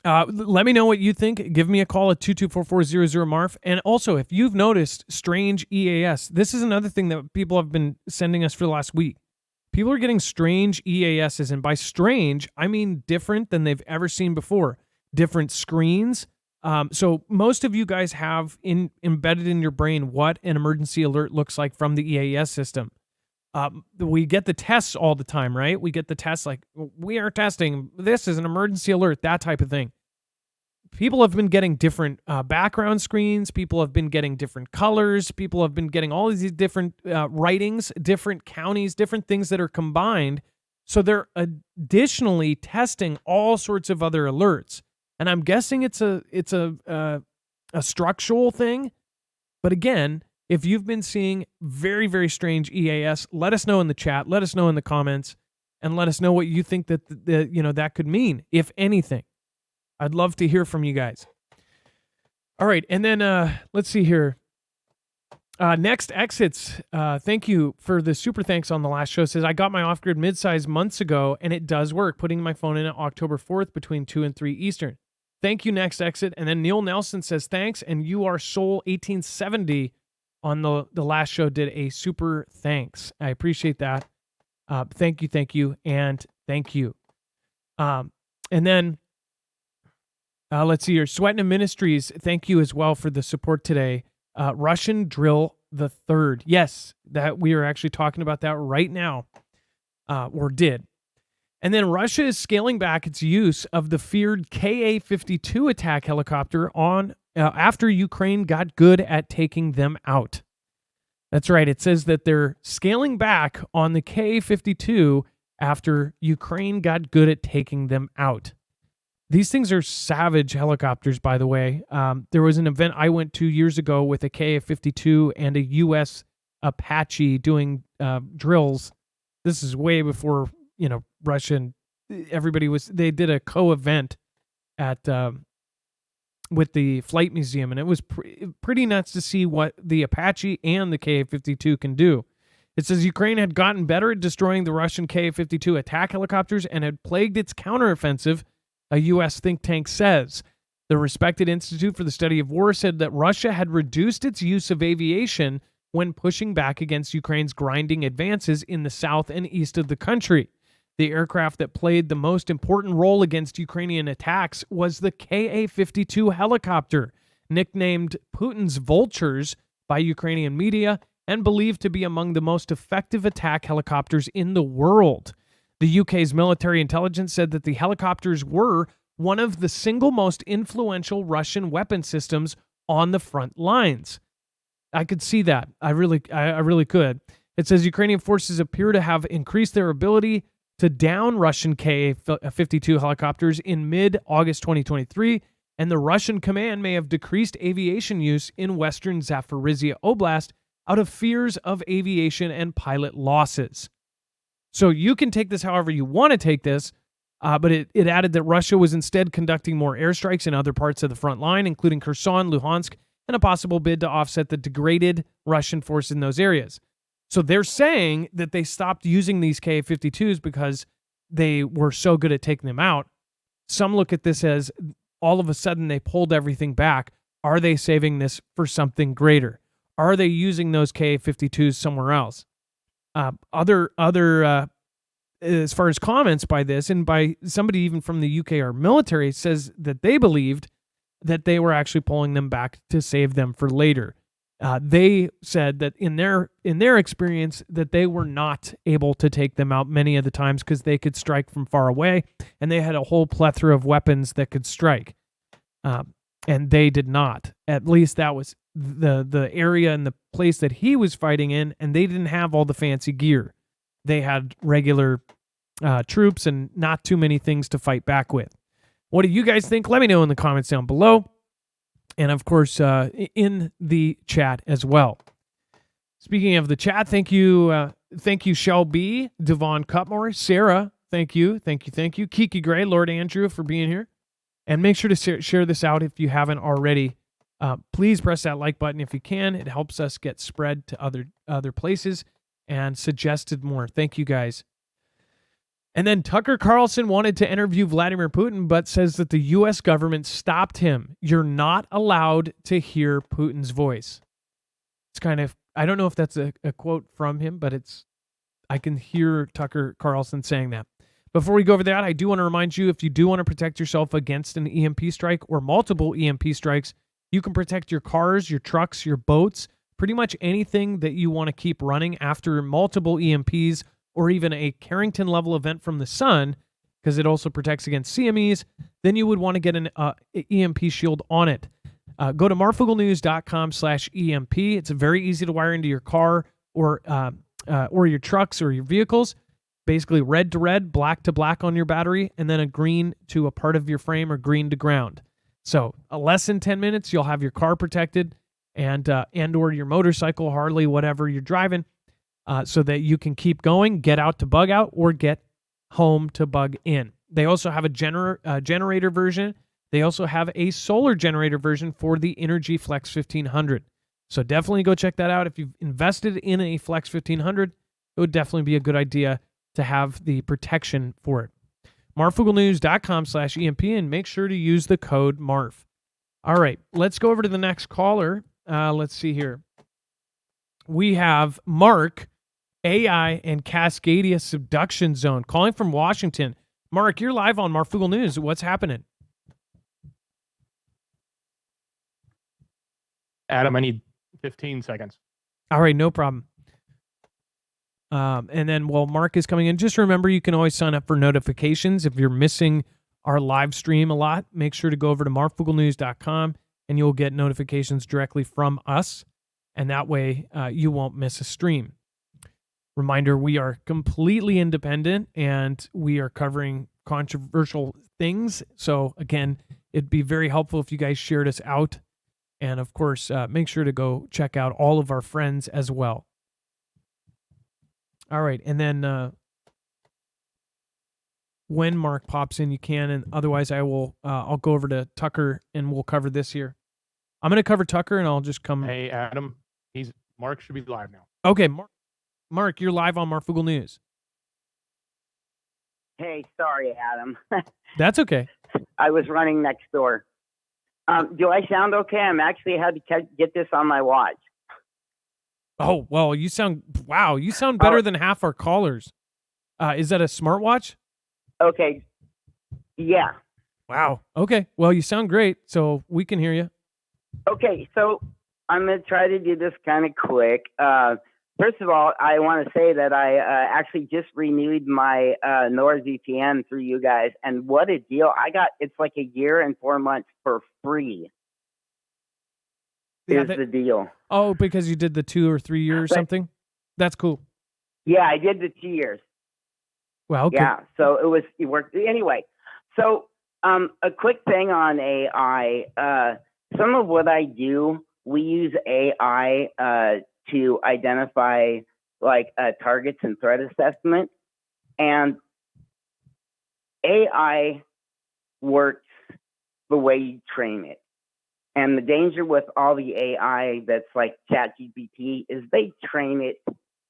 let me know what you think. Give me a call at 224-400-MARF. And also, if you've noticed strange EAS, this is another thing that people have been sending us for the last week. People are getting strange EASs, and by strange, I mean different than they've ever seen before. Different screens. So most of you guys have embedded in your brain what an emergency alert looks like from the EAS system. We get the tests all the time, right? We get the tests like, we are testing, this is an emergency alert, that type of thing. People have been getting different background screens. People have been getting different colors. People have been getting all these different writings, different counties, different things that are combined. So they're additionally testing all sorts of other alerts. And I'm guessing it's a structural thing. But again, if you've been seeing very, very strange EAS, let us know in the chat, let us know in the comments, and let us know what you think that that could mean, if anything. I'd love to hear from you guys. All right, and then let's see here. Next Exits, thank you for the super thanks on the last show. Says, I got my off-grid midsize months ago, and it does work, putting my phone in at October 4th between 2 and 3 Eastern. Thank you, Next Exit. And then Neil Nelson says, thanks, and you are Soul 1870 on the last show did a super thanks. I appreciate that. Thank you, and thank you. And then let's see here. Sweatin' Ministries, thank you as well for the support today. Russian Drill the Third. Yes, that we are actually talking about that right now, or did. And then Russia is scaling back its use of the feared Ka-52 attack helicopter on after Ukraine got good at taking them out. That's right. It says that they're scaling back on the Ka-52 after Ukraine got good at taking them out. These things are savage helicopters, by the way. There was an event I went to years ago with a Ka-52 and a U.S. Apache doing drills. This is way before, Russian. They did a co-event at with the Flight Museum, and it was pretty nuts to see what the Apache and the Ka-52 can do. It says Ukraine had gotten better at destroying the Russian Ka-52 attack helicopters and had plagued its counteroffensive, a U.S. think tank says. The respected Institute for the Study of War said that Russia had reduced its use of aviation when pushing back against Ukraine's grinding advances in the south and east of the country. The aircraft that played the most important role against Ukrainian attacks was the Ka-52 helicopter, nicknamed Putin's Vultures by Ukrainian media and believed to be among the most effective attack helicopters in the world. The UK's military intelligence said that the helicopters were one of the single most influential Russian weapon systems on the front lines. I could see that. I really could. It says Ukrainian forces appear to have increased their ability to down Russian Ka-52 helicopters in mid-August 2023, and the Russian command may have decreased aviation use in western Zaporizhia Oblast out of fears of aviation and pilot losses. So you can take this however you want to take this, but it added that Russia was instead conducting more airstrikes in other parts of the front line, including Kherson, Luhansk, and a possible bid to offset the degraded Russian force in those areas. So they're saying that they stopped using these Ka-52s because they were so good at taking them out. Some look at this as all of a sudden they pulled everything back. Are they saving this for something greater? Are they using those Ka-52s somewhere else? Other as far as comments by this, and by somebody even from the UK or military, says that they believed that they were actually pulling them back to save them for later. They said that in their experience that they were not able to take them out many of the times because they could strike from far away, and they had a whole plethora of weapons that could strike, and they did not. At least that was the area and the place that he was fighting in, and they didn't have all the fancy gear. They had regular troops and not too many things to fight back with. What do you guys think? Let me know in the comments down below. And of course, in the chat as well. Speaking of the chat, thank you, Shelby, Devon Cutmore, Sarah, thank you, Kiki Gray, Lord Andrew for being here. And make sure to share this out if you haven't already. Please press that like button if you can. It helps us get spread to other places and suggested more. Thank you, guys. And then Tucker Carlson wanted to interview Vladimir Putin, but says that the U.S. government stopped him. You're not allowed to hear Putin's voice. It's kind of, I don't know if that's a quote from him, but I can hear Tucker Carlson saying that. Before we go over that, I do want to remind you, if you do want to protect yourself against an EMP strike or multiple EMP strikes, you can protect your cars, your trucks, your boats, pretty much anything that you want to keep running after multiple EMPs or even a Carrington-level event from the sun, because it also protects against CMEs, then you would want to get an EMP shield on it. Go to marfooglenews.com/EMP. It's very easy to wire into your car or your trucks or your vehicles. basically red to red, black to black on your battery, and then a green to a part of your frame or green to ground. So less than 10 minutes, you'll have your car protected and or your motorcycle, Harley, whatever you're driving, so that you can keep going, get out to bug out, or get home to bug in. They also have a generator version. They also have a solar generator version for the Energy Flex 1500. So definitely go check that out. If you've invested in a Flex 1500, it would definitely be a good idea to have the protection for it. Marfooglenews.com/EMP, and make sure to use the code MARF. All right, let's go over to the next caller. Let's see here. We have Mark, AI and Cascadia Subduction Zone, calling from Washington. Mark, you're live on Marfoogle News. What's happening? Adam, I need 15 seconds. All right, no problem. And then while Mark is coming in, just remember you can always sign up for notifications. If you're missing our live stream a lot, make sure to go over to marfooglenews.com and you'll get notifications directly from us. And that way you won't miss a stream. Reminder, we are completely independent and we are covering controversial things. So again, it'd be very helpful if you guys shared us out. And of course, make sure to go check out all of our friends as well. All right, and then when Mark pops in, you can, and otherwise I'll go over to Tucker and we'll cover this here. I'm going to cover Tucker and I'll just come. Hey, Adam, Mark should be live now. Okay, Mark, you're live on Marfoogle News. Hey, sorry, Adam. That's okay. I was running next door. Do I sound okay? I'm actually had to get this on my watch. Oh, well, you sound better than half our callers. Is that a smartwatch? Okay. Yeah. Wow. Okay. Well, you sound great, so we can hear you. Okay, so I'm going to try to do this kind of quick. First of all, I want to say that I actually just renewed my NordVPN through you guys, and what a deal. It's like a year and 4 months for free. Yeah, is the deal. Oh, because you did the 2 or 3 years or something? That's cool. Yeah, I did the 2 years. Well, okay. Yeah, so it worked. Anyway, so a quick thing on AI. Some of what I do, we use AI to identify targets and threat assessment. And AI works the way you train it. And the danger with all the AI that's like ChatGPT is they train it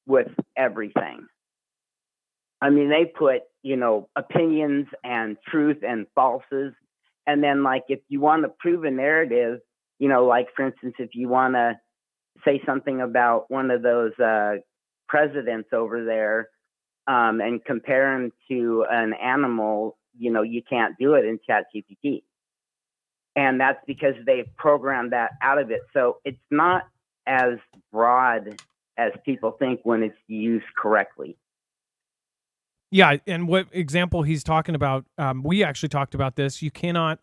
with everything. I mean, they put, opinions and truth and falses. And then if you want to prove a narrative, for instance, if you want to say something about one of those presidents over there and compare him to an animal, you can't do it in ChatGPT. And that's because they've programmed that out of it. So it's not as broad as people think when it's used correctly. Yeah, and what example he's talking about, we actually talked about this. You cannot,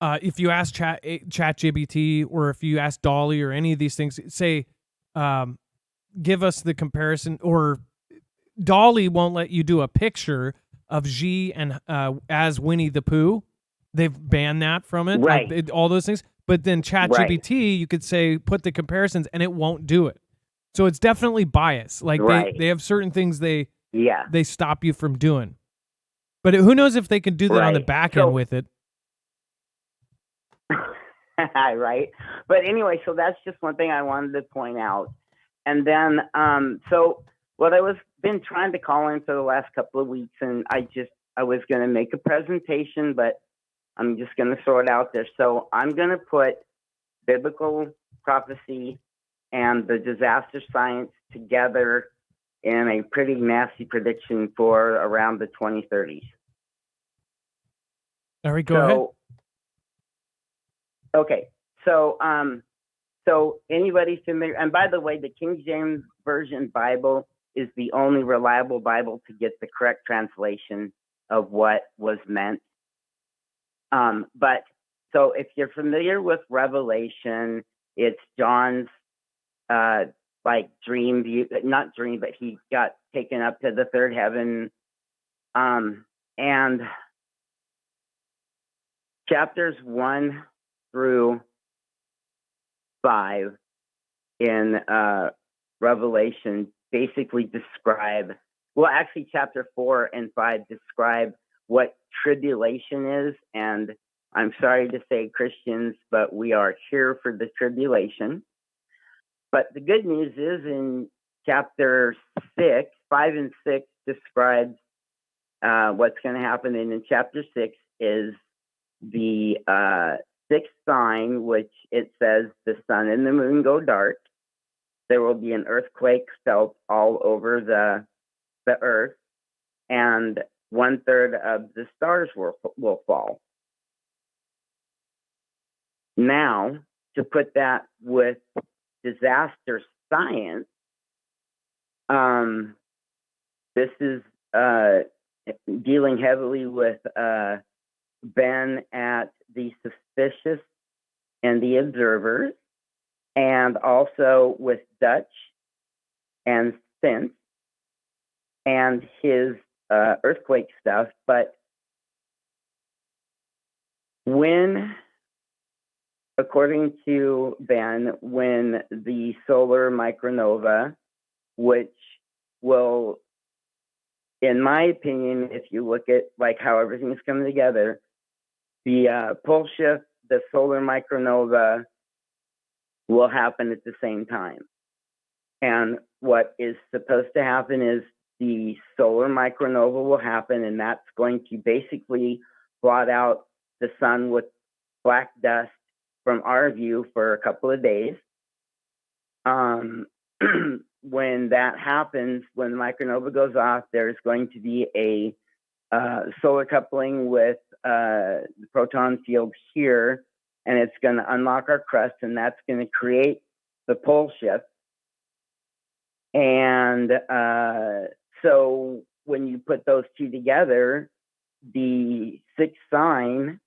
if you ask ChatGPT or if you ask Dolly or any of these things, say, give us the comparison, or Dolly won't let you do a picture of Xi and as Winnie the Pooh. They've banned that from it, right? All those things. But then ChatGPT, you could say, put the comparisons, and it won't do it. So it's definitely biased. They have certain things they stop you from doing. But who knows if they can do that on the back end with it. Right. But anyway, so that's just one thing I wanted to point out. And then, so what been trying to call in for the last couple of weeks, and I was going to make a presentation, but I'm just going to throw it out there. So I'm going to put biblical prophecy and the disaster science together in a pretty nasty prediction for around the 2030s. All right, go ahead. Okay, so anybody familiar? And by the way, the King James Version Bible is the only reliable Bible to get the correct translation of what was meant. But so if you're familiar with Revelation, it's John's like dream view, not dream, but he got taken up to the third heaven. And chapters 1 through 5 in Revelation basically describe, well, actually chapter 4 and 5 describe what tribulation is. And I'm sorry to say, Christians, but we are here for the tribulation. But the good news is in chapter 6, 5 and 6 describes what's going to happen. And in chapter 6 is the sixth sign, which it says the sun and the moon go dark. There will be an earthquake felt all over the earth, and 1/3 of the stars will fall. Now, to put that with disaster science, this is dealing heavily with Ben at the Suspicious and the Observers, and also with Dutch and Sense and his earthquake stuff. But when, according to Ben, when the solar micronova, which will, in my opinion, if you look at like how everything's coming together, the pole shift, the solar micronova will happen at the same time. And what is supposed to happen is the solar micronova will happen, and that's going to basically blot out the sun with black dust from our view for a couple of days. When that happens, when the micronova goes off, there's going to be a solar coupling with the proton field here, and it's going to unlock our crust, and that's going to create the pole shift. And so when you put those two together, the sixth sign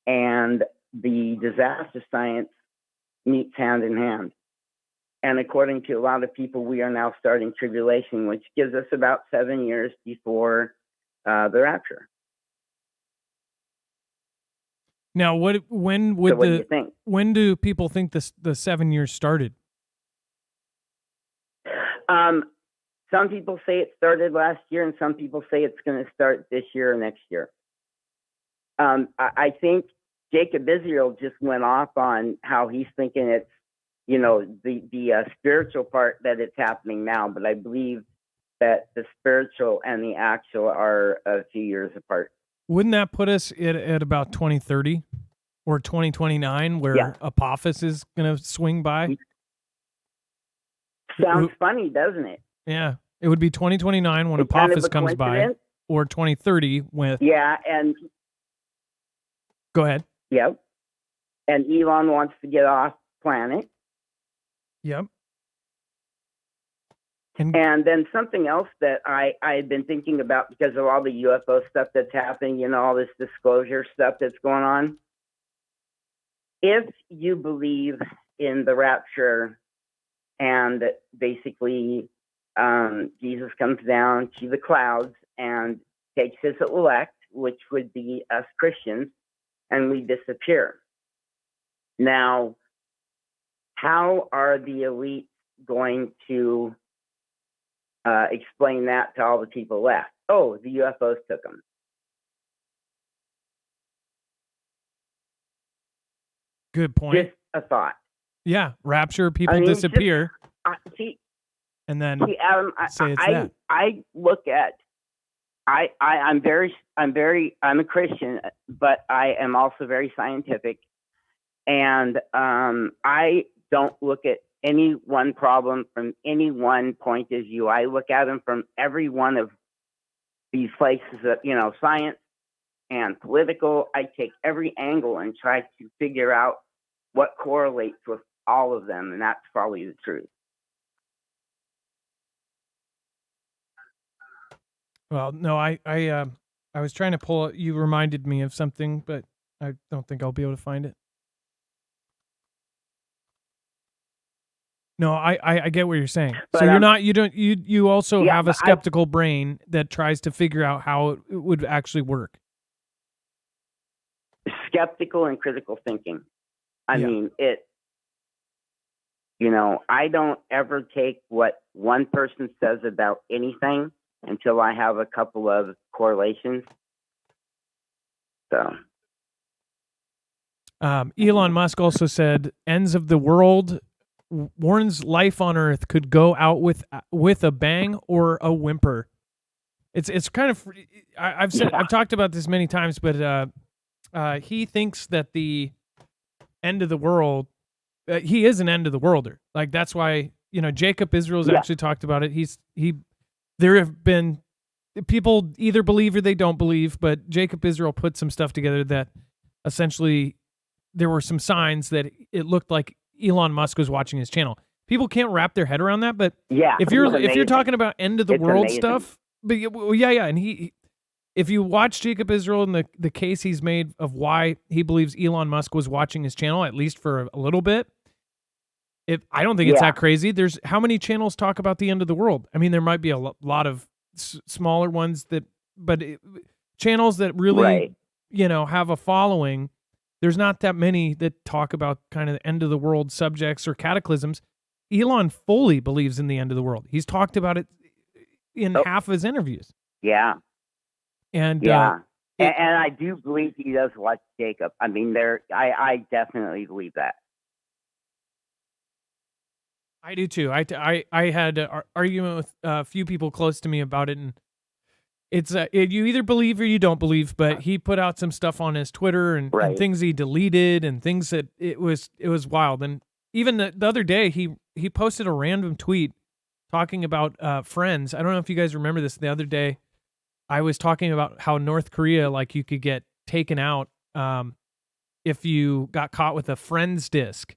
and the disaster science meets hand in hand. And according to a lot of people, we are now starting tribulation, which gives us about 7 years before the rapture. Now, when would so what do you think? When do people think the 7 years started? Some people say it started last year, and some people say it's going to start this year or next year. I think Jacob Israel just went off on how he's thinking it's, the spiritual part that it's happening now, but I believe that the spiritual and the actual are a few years apart. Wouldn't that put us at about 2030 or 2029, where Apophis is going to swing by? Sounds funny, doesn't it? Yeah, it would be 2029 when Apophis comes by, or 2030 with. Yeah, and go ahead. Yep. And Elon wants to get off planet. Yep. And then something else that I've been thinking about because of all the UFO stuff that's happening, all this disclosure stuff that's going on. If you believe in the rapture and basically Jesus comes down to the clouds and takes his elect, which would be us Christians, and we disappear. Now, how are the elites going to explain that to all the people left? Oh, the UFOs took them. Good point. Just a thought. Yeah, rapture, people disappear. And then Adam, say it's that. I look at, I'm a Christian, but I am also very scientific. And I don't look at any one problem from any one point of view. I look at them from every one of these places that, science and political. I take every angle and try to figure out what correlates with all of them. And that's probably the truth. Well, no, I was trying to pull. You reminded me of something, but I don't think I'll be able to find it. No, I get what you're saying. But, So you also yeah, have a but skeptical brain that tries to figure out how it would actually work. skeptical and critical thinking. I Yeah. mean, I don't ever take what one person says about anything until I have a couple of correlations. So, Elon Musk also said, "Ends of the world warns life on Earth could go out with a bang or a whimper." It's kind of I've talked about this many times, but he thinks that the end of the world. He is an end of the worlder. Like that's why Jacob Israel's Yeah. actually talked about it. There have been people either believe or they don't believe, but Jacob Israel put some stuff together that essentially there were some signs that it looked like Elon Musk was watching his channel. People can't wrap their head around that, but yeah. if you're talking about end of the It's world amazing. stuff, but yeah, and if you watch Jacob Israel and the case he's made of why he believes Elon Musk was watching his channel, at least for a little bit, I don't think it's Yeah. that crazy. There's how many channels talk about the end of the world? I mean, there might be a lot of smaller ones but channels that really, Right. have a following. There's not that many that talk about kind of end of the world subjects or cataclysms. Elon fully believes in the end of the world. He's talked about it in half of his interviews. Yeah. And Yeah. And I do believe he does watch Jacob. I mean, I definitely believe that. I do too. I had an argument with a few people close to me about it, and it's you either believe or you don't believe. But he put out some stuff on his Twitter and Right. things he deleted and things that it was wild. And even the other day, he posted a random tweet talking about Friends. I don't know if you guys remember this. The other day, I was talking about how North Korea, like you could get taken out if you got caught with a Friends disc.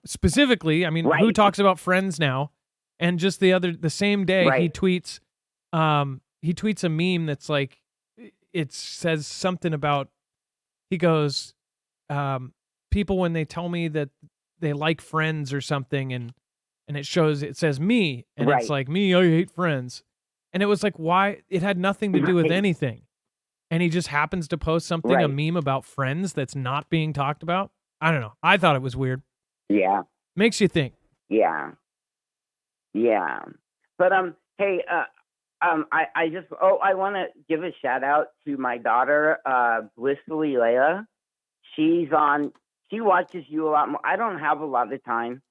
Specifically, I mean, who Right. talks about Friends now? And just the same day, he Right. tweets a meme that's like, it says something about, he goes, people when they tell me that they like Friends or something, and it says me, and it's Right. like, me, I hate Friends. And it was like, why? It had nothing to do with Right. anything. And he just happens to post something, a Right. meme about Friends that's not being talked about. I don't know. I thought it was weird. Yeah. Makes you think. Yeah. Yeah. But hey, I just I want to give a shout out to my daughter, Blissfully Layla. She watches you a lot more. I don't have a lot of time,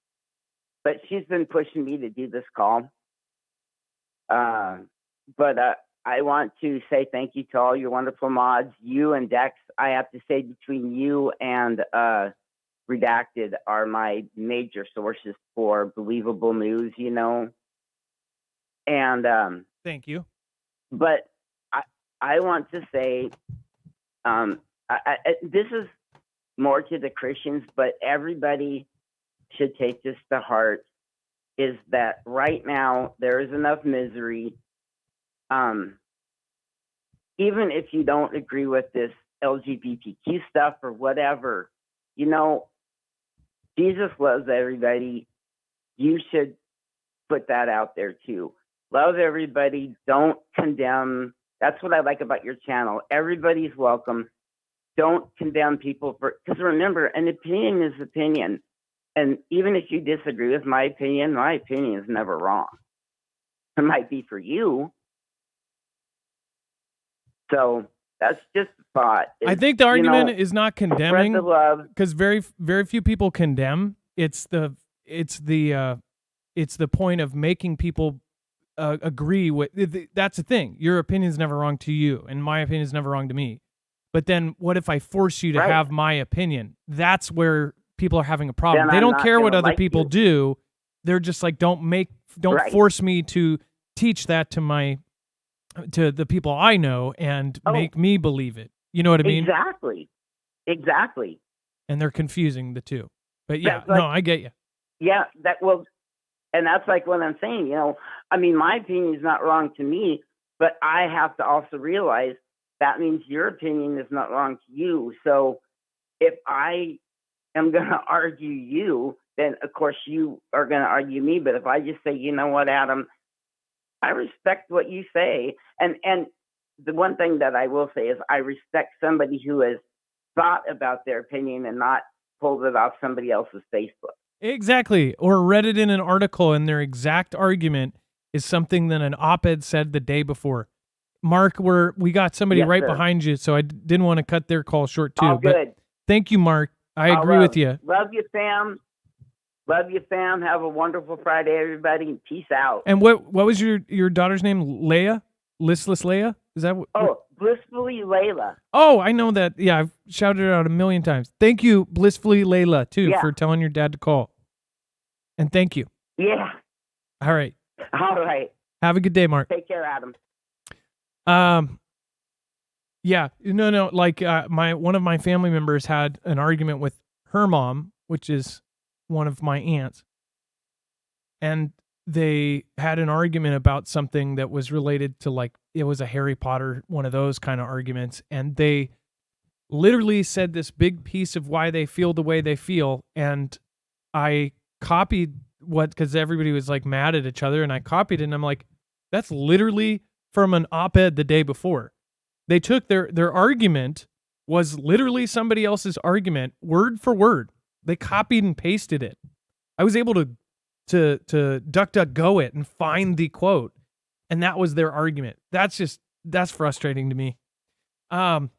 but she's been pushing me to do this call. But I want to say thank you to all your wonderful mods, you and Dex. I have to say between you and Redacted are my major sources for believable news, And Thank you. but I want to say, this is more to the Christians, but everybody should take this to heart. Is that right now there is enough misery. Even if you don't agree with this LGBTQ stuff or whatever, Jesus loves everybody. You should put that out there too. Love everybody. Don't condemn. That's what I like about your channel. Everybody's welcome. Don't condemn people because remember, an opinion is opinion. And even if you disagree with my opinion is never wrong. It might be for you. So that's just a thought. I think the argument is not condemning, spread the love. because very very few people condemn. It's the point of making people agree with. That's the thing. Your opinion is never wrong to you, and my opinion is never wrong to me. But then, what if I force you to Right. have my opinion? That's where people are having a problem. Then They I'm don't not care what gonna other like people you. do. They're just like, don't Right. force me to teach that to the people I know and make me believe it. You know what I mean? Exactly. And they're confusing the two. But yeah, That's like- no, I get you. Yeah, and that's like what I'm saying, I mean, my opinion is not wrong to me, but I have to also realize that means your opinion is not wrong to you. So if I am going to argue you, then of course you are going to argue me. But if I just say, you know what, Adam, I respect what you say. And the one thing that I will say is I respect somebody who has thought about their opinion and not pulled it off somebody else's Facebook. Exactly. Or read it in an article and their exact argument is something that an op-ed said the day before. Mark, we got somebody Yes, right sir. behind you, so I didn't want to cut their call short too. All But good. thank you, Mark. I agree with you. Love you, fam. Love you, fam. Have a wonderful Friday, everybody. Peace out. And what was your daughter's name? Leia? Listless Leia? Is that what? Oh, Blissfully Layla. Oh, I know that. Yeah, I've shouted it out a million times. Thank you, Blissfully Layla, too, Yeah. for telling your dad to call. And thank you. Yeah. All right. All right. Have a good day, Mark. Take care, Adam. Yeah, no. Like one of my family members had an argument with her mom, which is one of my aunts, and they had an argument about something that was related to, like, it was a Harry Potter, one of those kind of arguments, and they literally said this big piece of why they feel the way they feel, and I copied because everybody was like mad at each other, and I copied it, and I'm like, that's literally from an op-ed the day before. They took their argument was literally somebody else's argument, word for word. They copied and pasted it. I was able to DuckDuckGo it and find the quote, and that was their argument. That's frustrating to me. At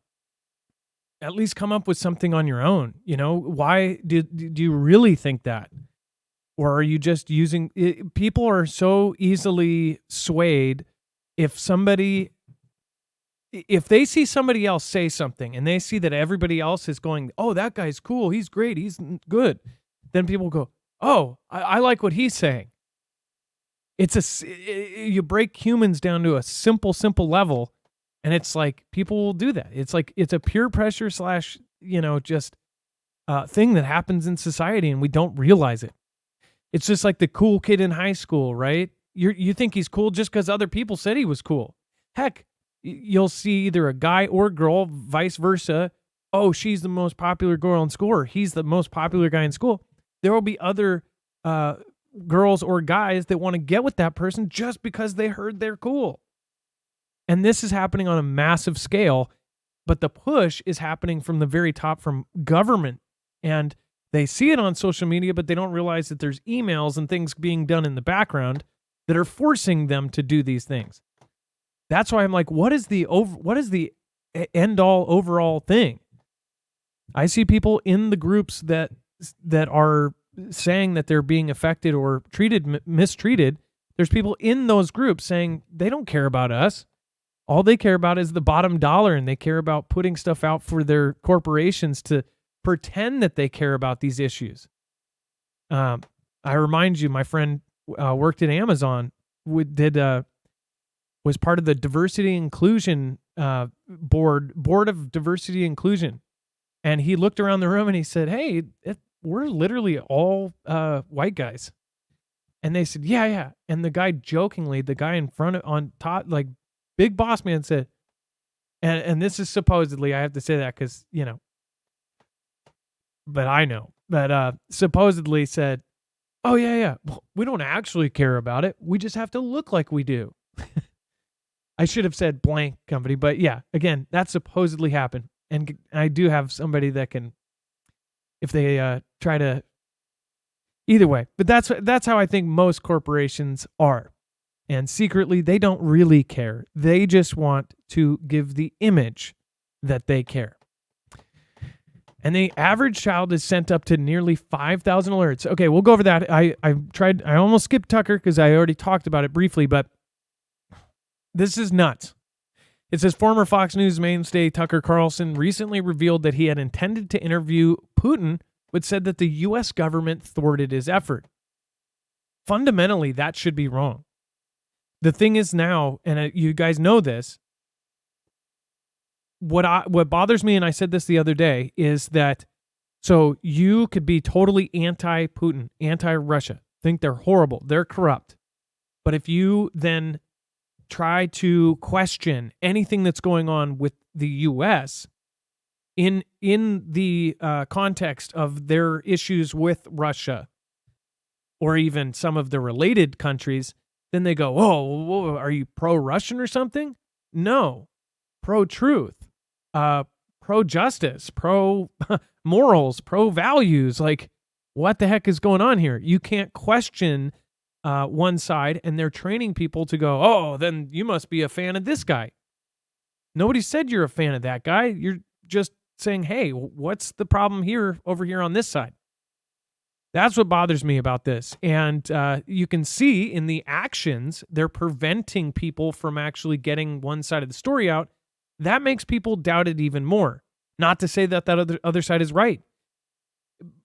least come up with something on your own. You know, why do you really think that? Or are you just using it? People are so easily swayed. If they see somebody else say something and they see that everybody else is going, oh, that guy's cool, he's great, he's good, then people go, oh, I like what he's saying. You break humans down to a simple level, and it's like people will do that. It's like it's a peer pressure / just thing that happens in society, and we don't realize it. It's just like the cool kid in high school, right? You think he's cool just because other people said he was cool. Heck, you'll see either a guy or girl, vice versa. Oh, she's the most popular girl in school, or he's the most popular guy in school. There will be other girls or guys that want to get with that person just because they heard they're cool. And this is happening on a massive scale, but the push is happening from the very top, from government. And they see it on social media, but they don't realize that there's emails and things being done in the background that are forcing them to do these things. That's why I'm like, what is the end all overall thing? I see people in the groups that are saying that they're being affected or mistreated. There's people in those groups saying they don't care about us. All they care about is the bottom dollar, and they care about putting stuff out for their corporations to pretend that they care about these issues. I remind you, my friend worked at Amazon, was part of the diversity inclusion board of diversity inclusion. And he looked around the room and he said, hey, we're literally all white guys. And they said, yeah. And the guy jokingly, the guy in front on top, like big boss man said, and this is supposedly, I have to say that because, but I know, but supposedly said, oh, yeah. Well, we don't actually care about it. We just have to look like we do. I should have said blank company, but yeah, again, that supposedly happened. And I do have somebody that can, if they try to, either way. But that's how I think most corporations are. And secretly, they don't really care. They just want to give the image that they care. And the average child is sent up to nearly 5,000 alerts. Okay, we'll go over that. I almost skipped Tucker because I already talked about it briefly, but this is nuts. It says former Fox News mainstay Tucker Carlson recently revealed that he had intended to interview Putin, but said that the U.S. government thwarted his effort. Fundamentally, that should be wrong. The thing is now, and you guys know this, what bothers me, and I said this the other day, is that so you could be totally anti-Putin, anti-Russia, think they're horrible, they're corrupt. But if you then try to question anything that's going on with the U.S. in the context of their issues with Russia or even some of the related countries, then they go, oh, whoa, are you pro-Russian or something? No. Pro-truth, pro-justice, pro-morals, pro-values. Like, what the heck is going on here? You can't question one side, and they're training people to go, oh, then you must be a fan of this guy. Nobody said you're a fan of that guy. You're just saying, hey, what's the problem here over here on this side? That's what bothers me about this. And you can see in the actions, they're preventing people from actually getting one side of the story out. That makes people doubt it even more. Not to say that other side is right.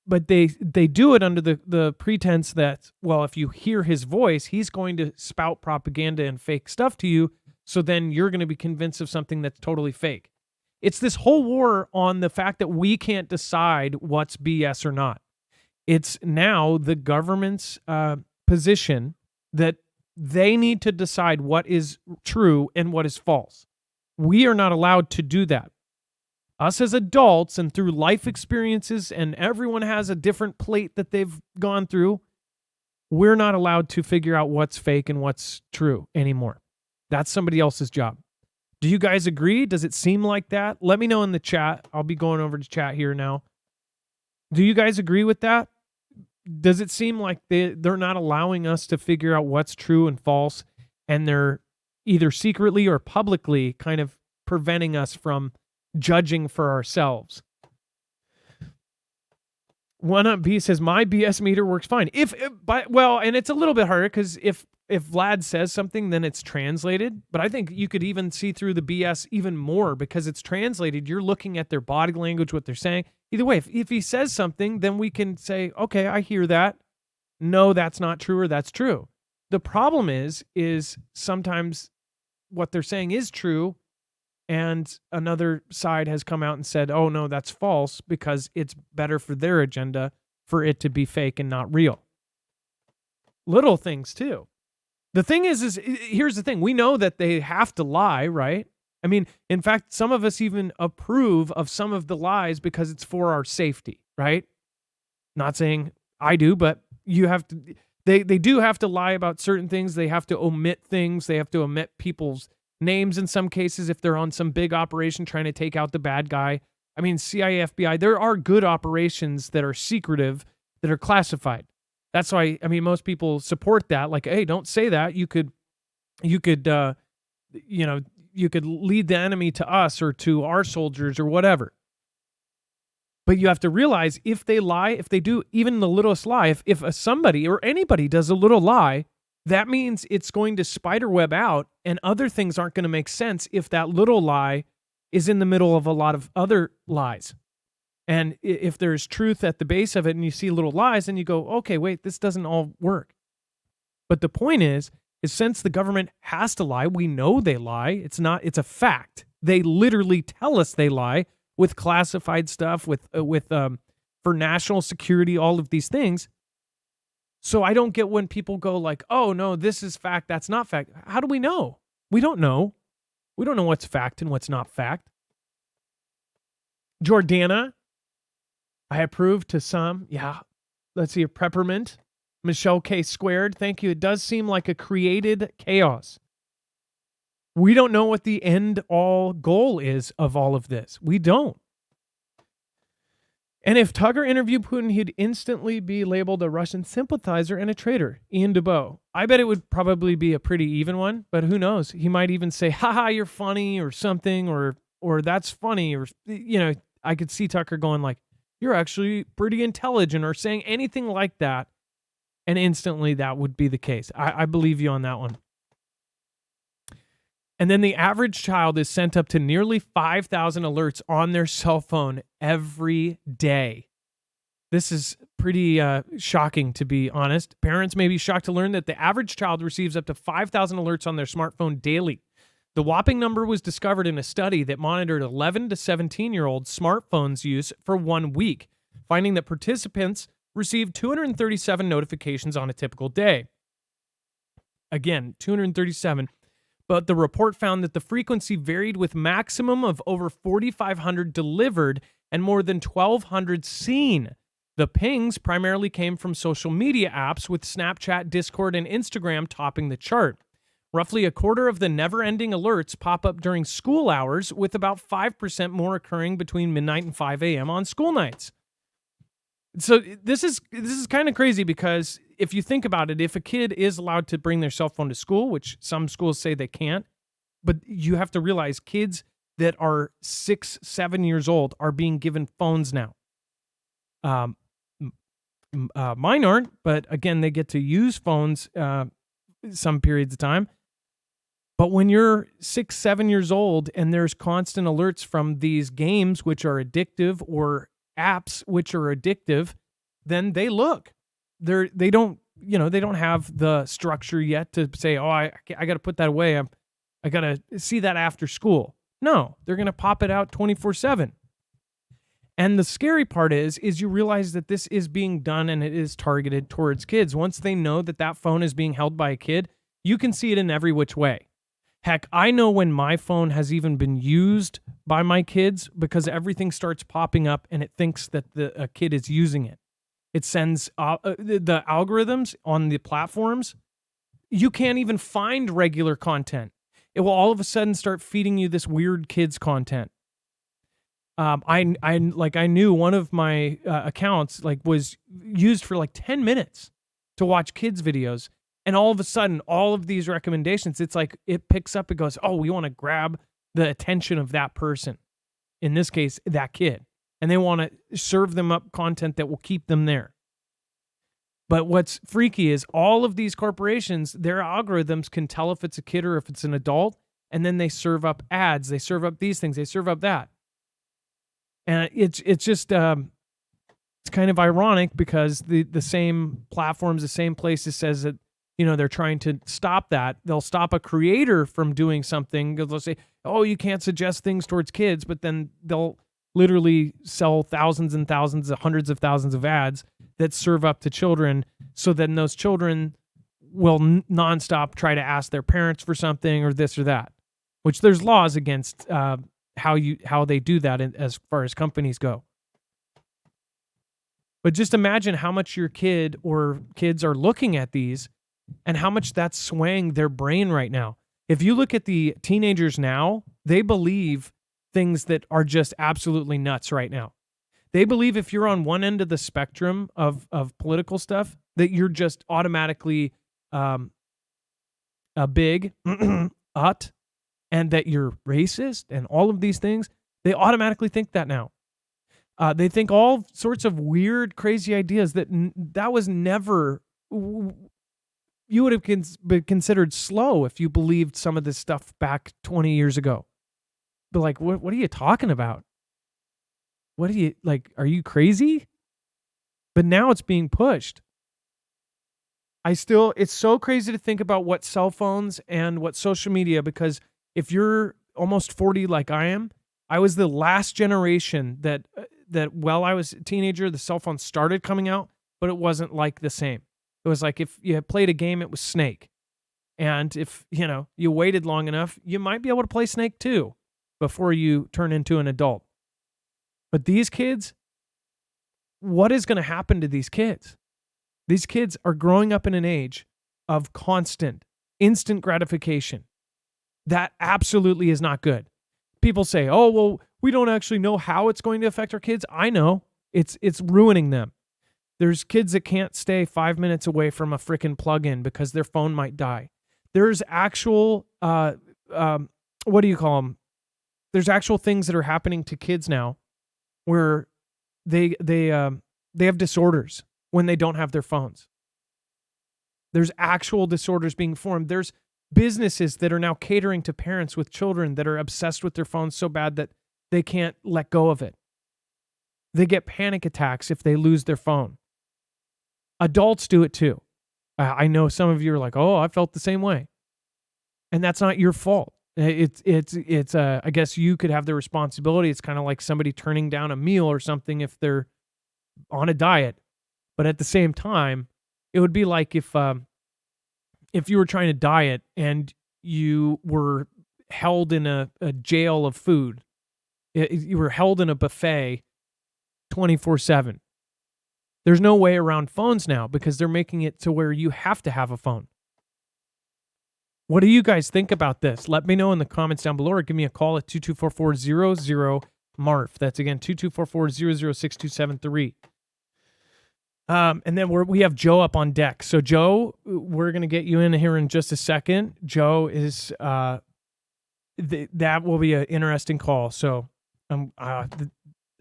But they do it under the pretense that, well, if you hear his voice, he's going to spout propaganda and fake stuff to you. So then you're going to be convinced of something that's totally fake. It's this whole war on the fact that we can't decide what's BS or not. It's now the government's position that they need to decide what is true and what is false. We are not allowed to do that. Us as adults and through life experiences, and everyone has a different plate that they've gone through, we're not allowed to figure out what's fake and what's true anymore. That's somebody else's job. Do you guys agree? Does it seem like that? Let me know in the chat. I'll be going over to chat here now. Do you guys agree with that? Does it seem like they're not allowing us to figure out what's true and false, and they're either secretly or publicly kind of preventing us from judging for ourselves? One Up B says, my BS meter works fine. And it's a little bit harder because if Vlad says something, then it's translated. But I think you could even see through the BS even more because it's translated. You're looking at their body language, what they're saying. Either way, if he says something, then we can say, okay, I hear that. No, that's not true, or that's true. The problem is sometimes what they're saying is true, and another side has come out and said, oh, no, that's false, because it's better for their agenda for it to be fake and not real. Little things, too. The thing is here's the thing. We know that they have to lie, right? I mean, in fact, some of us even approve of some of the lies because it's for our safety, right? Not saying I do, but you have to. They do have to lie about certain things. They have to omit things. They have to omit people's names in some cases if they're on some big operation trying to take out the bad guy. I mean, CIA, FBI, there are good operations that are secretive, that are classified. That's why, I mean, most people support that. Like, hey, don't say that. You could lead the enemy to us or to our soldiers or whatever. But you have to realize if they lie, if they do even the littlest lie, if somebody or anybody does a little lie, that means it's going to spiderweb out, and other things aren't going to make sense if that little lie is in the middle of a lot of other lies. And if there's truth at the base of it and you see little lies, then you go, okay, wait, this doesn't all work. But the point is since the government has to lie, we know they lie. It's a fact. They literally tell us they lie with classified stuff, for national security, all of these things. So I don't get when people go like, oh no, this is fact, that's not fact. How do we know? We don't know. We don't know what's fact and what's not fact. Jordana, I approve to some. Yeah. Let's see, a Peppermint. Michelle K squared. Thank you. It does seem like a created chaos. We don't know what the end all goal is of all of this. We don't. And if Tugger interviewed Putin, he'd instantly be labeled a Russian sympathizer and a traitor. Ian DeBow. I bet it would probably be a pretty even one, but who knows? He might even say, haha, you're funny or something, or that's funny, or, I could see Tucker going like, you're actually pretty intelligent, or saying anything like that. And instantly that would be the case. I believe you on that one. And then the average child is sent up to nearly 5,000 alerts on their cell phone every day. This is pretty shocking, to be honest. Parents may be shocked to learn that the average child receives up to 5,000 alerts on their smartphone daily. The whopping number was discovered in a study that monitored 11 to 17-year-olds' smartphones use for 1 week, finding that participants received 237 notifications on a typical day. Again, 237. But the report found that the frequency varied with maximum of over 4,500 delivered and more than 1,200 seen. The pings primarily came from social media apps, with Snapchat, Discord, and Instagram topping the chart. Roughly a quarter of the never-ending alerts pop up during school hours, with about 5% more occurring between midnight and 5 a.m. on school nights. So this is kind of crazy, because if you think about it, if a kid is allowed to bring their cell phone to school, which some schools say they can't, but you have to realize kids that are 6, 7 years old are being given phones now. Mine aren't, but again, they get to use phones some periods of time. But when you're 6, 7 years old and there's constant alerts from these games, which are addictive, or apps which are addictive, then they look. They don't have the structure yet to say, oh, I got to put that away. I got to see that after school. No, they're going to pop it out 24/7. And the scary part is you realize that this is being done and it is targeted towards kids. Once they know that that phone is being held by a kid, you can see it in every which way. Heck, I know when my phone has even been used by my kids, because everything starts popping up and it thinks that a kid is using it. It sends the algorithms on the platforms. You can't even find regular content. It will all of a sudden start feeding you this weird kids content. I knew one of my accounts was used for 10 minutes to watch kids videos, and all of a sudden, all of these recommendations, it's like it picks up. It goes, oh, we want to grab the attention of that person, in this case, that kid, and they want to serve them up content that will keep them there. But what's freaky is all of these corporations, their algorithms can tell if it's a kid or if it's an adult, and then they serve up ads, they serve up these things, they serve up that. And it's just it's kind of ironic, because the same platforms, the same places says that they're trying to stop that. They'll stop a creator from doing something. They'll say, "Oh, you can't suggest things towards kids," but then they'll literally sell thousands and thousands, hundreds of thousands of ads that serve up to children. So then those children will nonstop try to ask their parents for something or this or that, which there's laws against. How they do that as far as companies go. But just imagine how much your kid or kids are looking at these, and how much that's swaying their brain right now. If you look at the teenagers now, they believe things that are just absolutely nuts right now. They believe if you're on one end of the spectrum of political stuff, that you're just automatically a big ut, and that you're racist and all of these things. They automatically think that now. They think all sorts of weird, crazy ideas that was never. You would have been considered slow if you believed some of this stuff back 20 years ago. But what are you talking about? What are you are you crazy? But now it's being pushed. It's so crazy to think about what cell phones and what social media, because if you're almost 40 like I am, I was the last generation that while I was a teenager, the cell phone started coming out, but it wasn't the same. It was if you played a game, it was Snake. And if, you waited long enough, you might be able to play Snake 2 before you turn into an adult. But these kids, what is going to happen to these kids? These kids are growing up in an age of constant, instant gratification. That absolutely is not good. People say, oh, well, we don't actually know how it's going to affect our kids. I know. It's ruining them. There's kids that can't stay 5 minutes away from a frickin' plug-in because their phone might die. There's actual, what do you call them? There's actual things that are happening to kids now where they have disorders when they don't have their phones. There's actual disorders being formed. There's businesses that are now catering to parents with children that are obsessed with their phones so bad that they can't let go of it. They get panic attacks if they lose their phone. Adults do it too. I know some of you are like, oh, I felt the same way. And that's not your fault. It's I guess you could have the responsibility. It's kind of like somebody turning down a meal or something if they're on a diet. But at the same time, it would be like if you were trying to diet and you were held in a jail of food. You were held in a buffet 24/7. There's no way around phones now because they're making it to where you have to have a phone. What do you guys think about this? Let me know in the comments down below or give me a call at 2244-00-MARF. That's again 2244-006273. And then we have Joe up on deck. So Joe, we're going to get you in here in just a second. Joe is that will be an interesting call. So I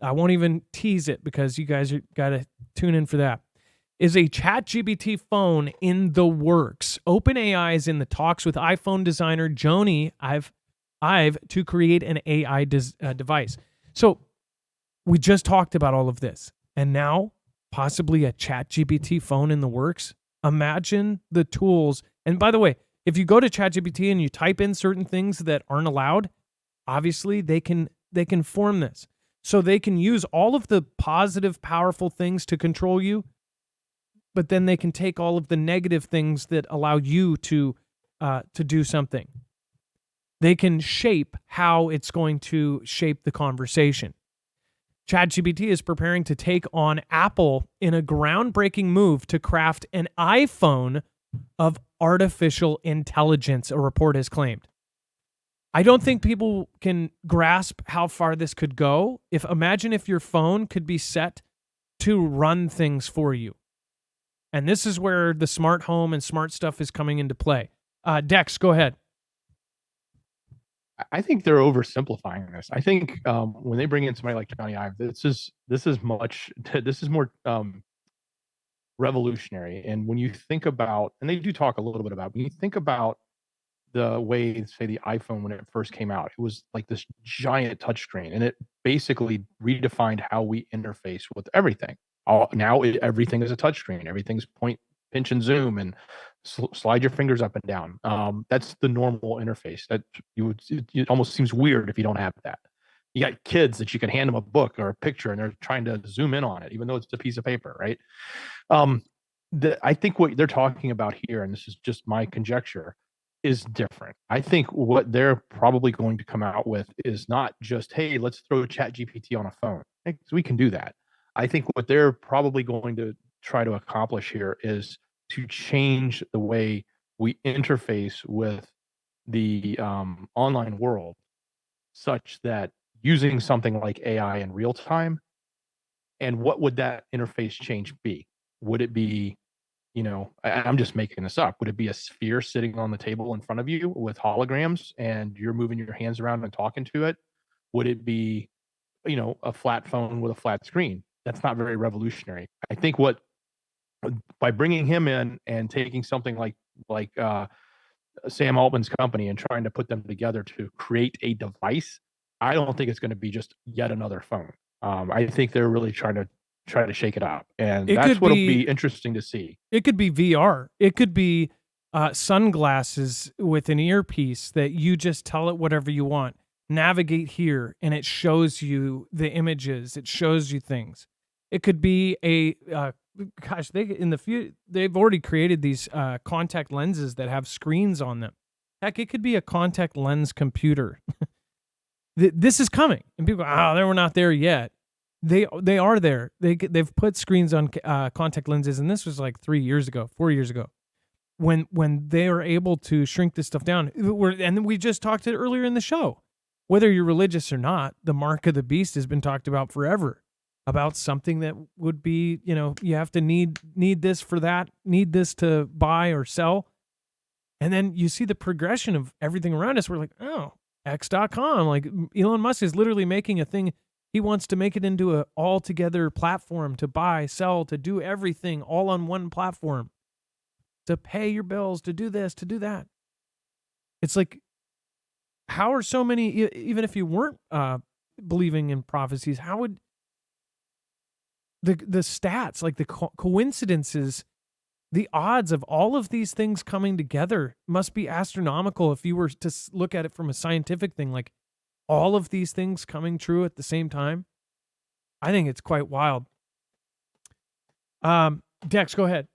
won't even tease it because you guys got to tune in for that. Is a ChatGPT phone in the works? OpenAI is in the talks with iPhone designer Jony Ive to create an AI device. So we just talked about all of this, and now possibly a ChatGPT phone in the works. Imagine the tools. And by the way, if you go to ChatGPT and you type in certain things that aren't allowed, obviously they can form this. So they can use all of the positive, powerful things to control you, but then they can take all of the negative things that allow you to do something. They can shape how it's going to shape the conversation. ChatGPT is preparing to take on Apple in a groundbreaking move to craft an iPhone of artificial intelligence, a report has claimed. I don't think people can grasp how far this could go. Imagine if your phone could be set to run things for you. And this is where the smart home and smart stuff is coming into play. Dex, go ahead. I think they're oversimplifying this. I think when they bring in somebody like Jony Ive, this is more revolutionary. And when you think about, and they do talk a little bit about, when you think about the way, say, the iPhone when it first came out, it was like this giant touchscreen, and it basically redefined how we interface with everything. Now everything is a touchscreen. Everything's point, pinch, and zoom, and slide your fingers up and down. That's the normal interface. That it almost seems weird if you don't have that. You got kids that you can hand them a book or a picture, and they're trying to zoom in on it, even though it's a piece of paper, right? I think what they're talking about here, and this is just my conjecture, is different. I think what they're probably going to come out with is not just, hey, let's throw ChatGPT on a phone. We can do that. I think what they're probably going to try to accomplish here is to change the way we interface with the online world, such that using something like AI in real time, and what would that interface change be? Would it be, I'm just making this up. Would it be a sphere sitting on the table in front of you with holograms and you're moving your hands around and talking to it? Would it be, a flat phone with a flat screen? That's not very revolutionary. I think by bringing him in and taking something like Sam Altman's company and trying to put them together to create a device, I don't think it's going to be just yet another phone. I think they're really trying to shake it up, and that's what'll be interesting to see. It could be VR. It could be sunglasses with an earpiece that you just tell it whatever you want. Navigate here, and it shows you the images. It shows you things. It could be they've already created these contact lenses that have screens on them. Heck, it could be a contact lens computer. This is coming, and people go, we're not there yet. They are there. They've put screens on contact lenses, and this was like 4 years ago, when they are able to shrink this stuff down. And we just talked it earlier in the show. Whether you're religious or not, the mark of the beast has been talked about forever. About something that would be, you have to need this for that, need this to buy or sell. And then you see the progression of everything around us. We're like, X.com. Like Elon Musk is literally making a thing. He wants to make it into an all-together platform to buy, sell, to do everything all on one platform. To pay your bills, to do this, to do that. It's like, how are so many, even if you weren't believing in prophecies, how would the stats, like the coincidences, the odds of all of these things coming together must be astronomical if you were to look at it from a scientific thing, like all of these things coming true at the same time. I think it's quite wild. Dex, go ahead.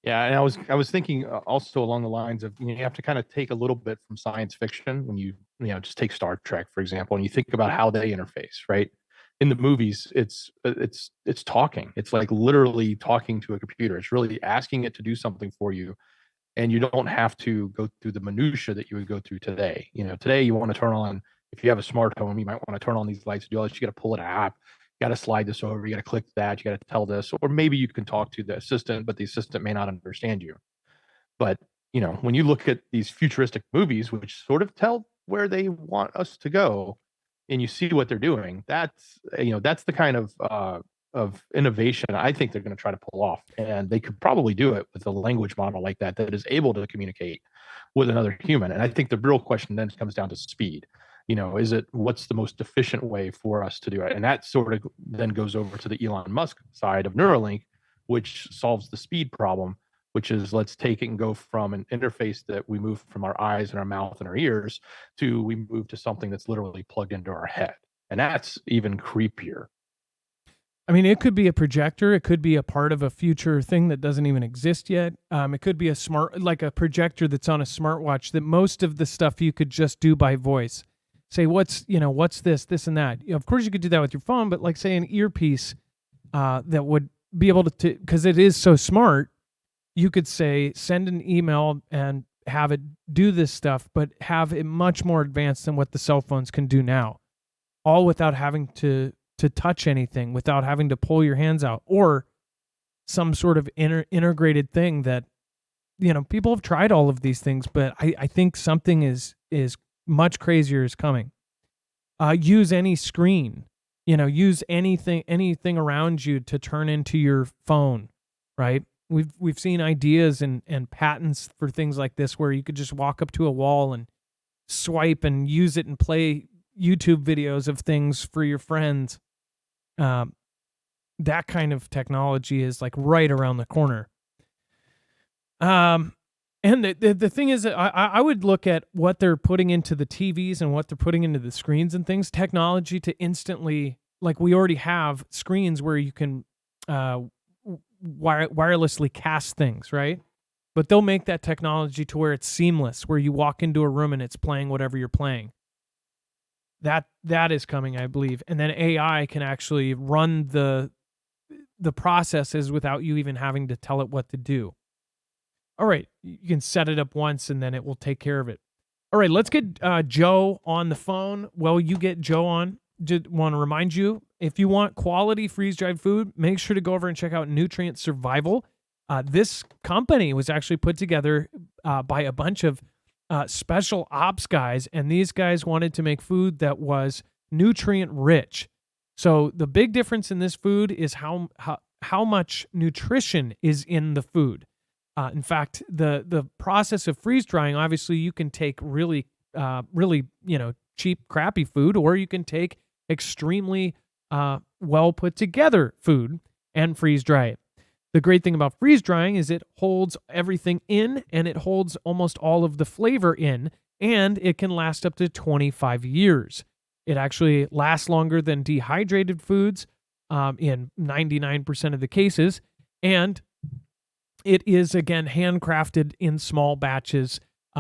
Yeah, and I was thinking also along the lines of, you have to kind of take a little bit from science fiction when you just take Star Trek, for example, and you think about how they interface, right? in the movies, it's talking. It's like literally talking to a computer. It's really asking it to do something for you, and you don't have to go through the minutia that you would go through today. Today you want to turn on, if you have a smart home, you might want to turn on these lights, do all this. You got to pull an app, you got to slide this over, you got to click that, you got to tell this, or maybe you can talk to the assistant, but the assistant may not understand you. But when you look at these futuristic movies, which sort of tell where they want us to go, and you see what they're doing, that's the kind of innovation I think they're going to try to pull off, and they could probably do it with a language model like that is able to communicate with another human. And I think the real question then comes down to speed. What's the most efficient way for us to do it? And that sort of then goes over to the Elon Musk side of Neuralink, which solves the speed problem, which is, let's take it and go from an interface that we move from our eyes and our mouth and our ears to we move to something that's literally plugged into our head. And that's even creepier. I mean, it could be a projector. It could be a part of a future thing that doesn't even exist yet. It could be like a projector that's on a smartwatch, that most of the stuff you could just do by voice. Say, what's this and that. Of course, you could do that with your phone, but like, say, an earpiece that would be able to, because it is so smart, you could say, send an email and have it do this stuff, but have it much more advanced than what the cell phones can do now, all without having to touch anything, without having to pull your hands out, or some sort of integrated thing that, people have tried all of these things, but I think something is much crazier is coming. Use any screen, use anything around you to turn into your phone, right? We've seen ideas and patents for things like this, where you could just walk up to a wall and swipe and use it and play YouTube videos of things for your friends. That kind of technology is like right around the corner. And the thing is that I would look at what they're putting into the TVs and what they're putting into the screens and things, technology to instantly, like, we already have screens where you can wirelessly cast things, right? But they'll make that technology to where it's seamless, where you walk into a room and it's playing whatever you're playing. That is coming, I believe. And then AI can actually run the processes without you even having to tell it what to do. All right, you can set it up once and then it will take care of it. All right, let's get Joe on the phone. Well, you get Joe on. Just want to remind you, if you want quality freeze-dried food, make sure to go over and check out Nutrient Survival. This company was actually put together by a bunch of special ops guys, and these guys wanted to make food that was nutrient rich. So the big difference in this food is how much nutrition is in the food. In fact, the process of freeze drying, obviously you can take really cheap, crappy food, or you can take extremely well put together food and freeze dry it. The great thing about freeze drying is it holds everything in, and it holds almost all of the flavor in, and it can last up to 25 years. It actually lasts longer than dehydrated foods in 99% of the cases, and it is, again, handcrafted in small batches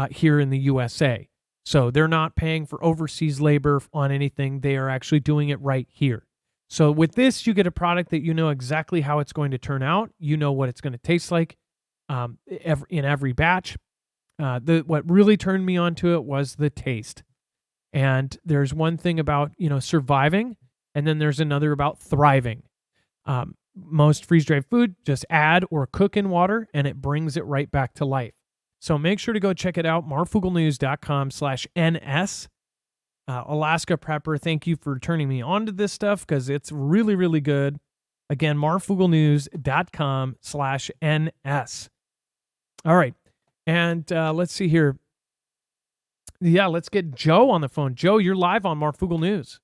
here in the USA. So they're not paying for overseas labor on anything. They are actually doing it right here. So with this, you get a product that you know exactly how it's going to turn out. You know what it's going to taste like in every batch. What really turned me on to it was the taste. And there's one thing about, surviving, and then there's another about thriving. Most freeze-dried food, just add or cook in water, and it brings it right back to life. So make sure to go check it out, marfooglenews.com/NS. Alaska Prepper, thank you for turning me on to this stuff, because it's really, really good. Again, marfooglenews.com/NS. All right. And let's see here. Yeah, let's get Joe on the phone. Joe, you're live on Marfoogle News.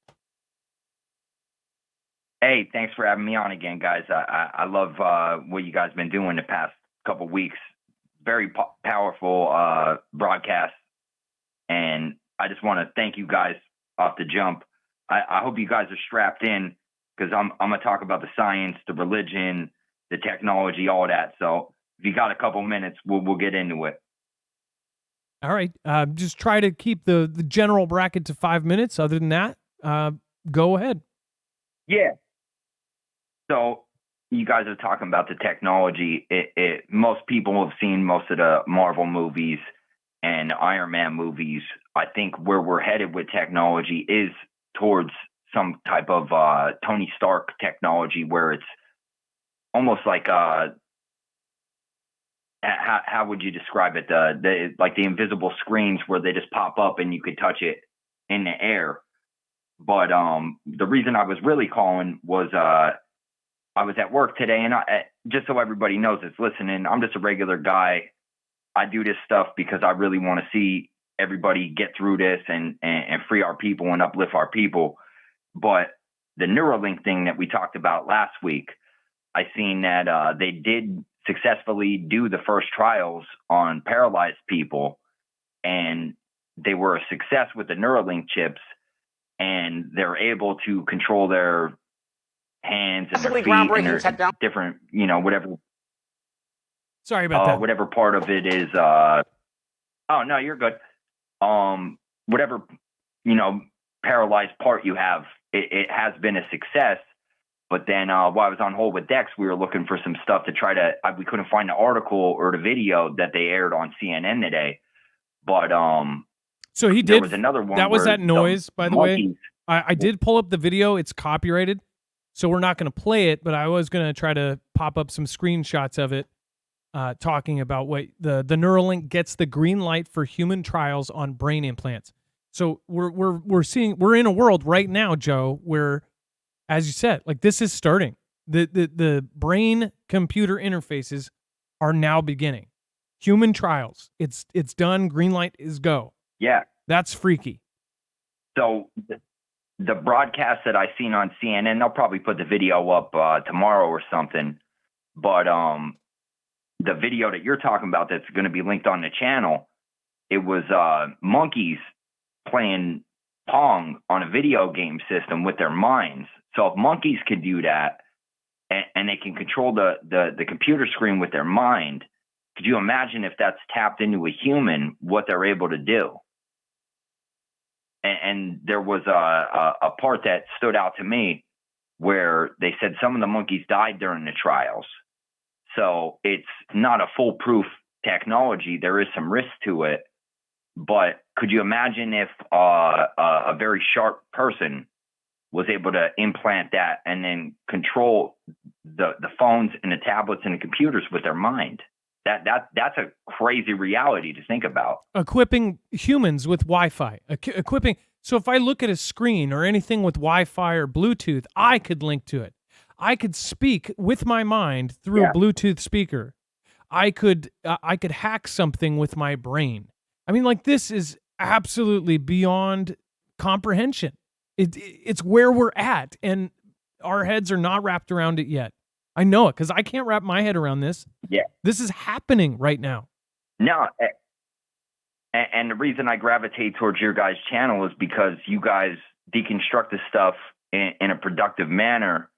Hey, thanks for having me on again, guys. I love what you guys been doing the past couple weeks. Very powerful broadcast. And I just want to thank you guys off the jump. I hope you guys are strapped in, because I'm going to talk about the science, the religion, the technology, all that. So if you got a couple minutes, we'll get into it. All right. Just try to keep the general bracket to 5 minutes. Other than that, go ahead. Yeah. So you guys are talking about the technology. Most people have seen most of the Marvel movies and Iron Man movies. I think where we're headed with technology is towards some type of Tony Stark technology, where it's almost like how would you describe it? Like the invisible screens where they just pop up and you could touch it in the air. But the reason I was really calling was I was at work today, and just so everybody knows that's listening, I'm just a regular guy. I do this stuff because I really want to see everybody get through this and free our people and uplift our people. But the Neuralink thing that we talked about last week, I seen that they did successfully do the first trials on paralyzed people, and they were a success with the Neuralink chips, and they're able to control their hands and their feet and their different, whatever. Sorry about that. Whatever part of it is. Oh no, you're good. Whatever, paralyzed part you have, it has been a success. But then while I was on hold with Dex, we were looking for some stuff to try to. We couldn't find the article or the video that they aired on CNN today. But so he did. There was another one. That was that noise, by the way. I did pull up the video. It's copyrighted, so we're not going to play it. But I was going to try to pop up some screenshots of it, talking about what the Neuralink gets the green light for human trials on brain implants. So we're in a world right now, Joe, where, as you said, like this is starting. The brain computer interfaces are now beginning. Human trials. It's done. Green light is go. Yeah. That's freaky. So the broadcast that I seen on CNN, they'll probably put the video up tomorrow or something. But the video that you're talking about that's going to be linked on the channel, it was monkeys playing Pong on a video game system with their minds. So if monkeys could do that and they can control the computer screen with their mind, could you imagine if that's tapped into a human, what they're able to do? And there was a part that stood out to me where they said some of the monkeys died during the trials. So it's not a foolproof technology. There is some risk to it. But could you imagine if a very sharp person was able to implant that and then control the phones and the tablets and the computers with their mind? That's a crazy reality to think about. Equipping humans with Wi-Fi. So if I look at a screen or anything with Wi-Fi or Bluetooth, I could link to it. I could speak with my mind through a Bluetooth speaker. I could hack something with my brain. I mean, like, this is absolutely beyond comprehension. It's where we're at, and our heads are not wrapped around it yet. I know it because I can't wrap my head around this. Yeah. This is happening right now. No. And the reason I gravitate towards your guys' channel is because you guys deconstruct this stuff in a productive manner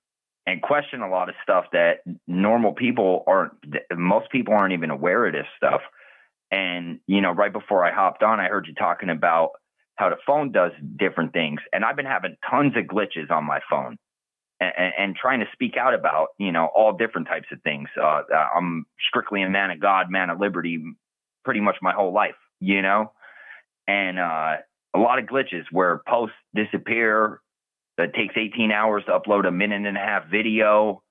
and question a lot of stuff that most people aren't even aware of this stuff. And, right before I hopped on, I heard you talking about how the phone does different things. And I've been having tons of glitches on my phone and trying to speak out about, all different types of things. I'm strictly a man of God, man of liberty, pretty much my whole life, and a lot of glitches where posts disappear. It takes 18 hours to upload a 1.5-minute video.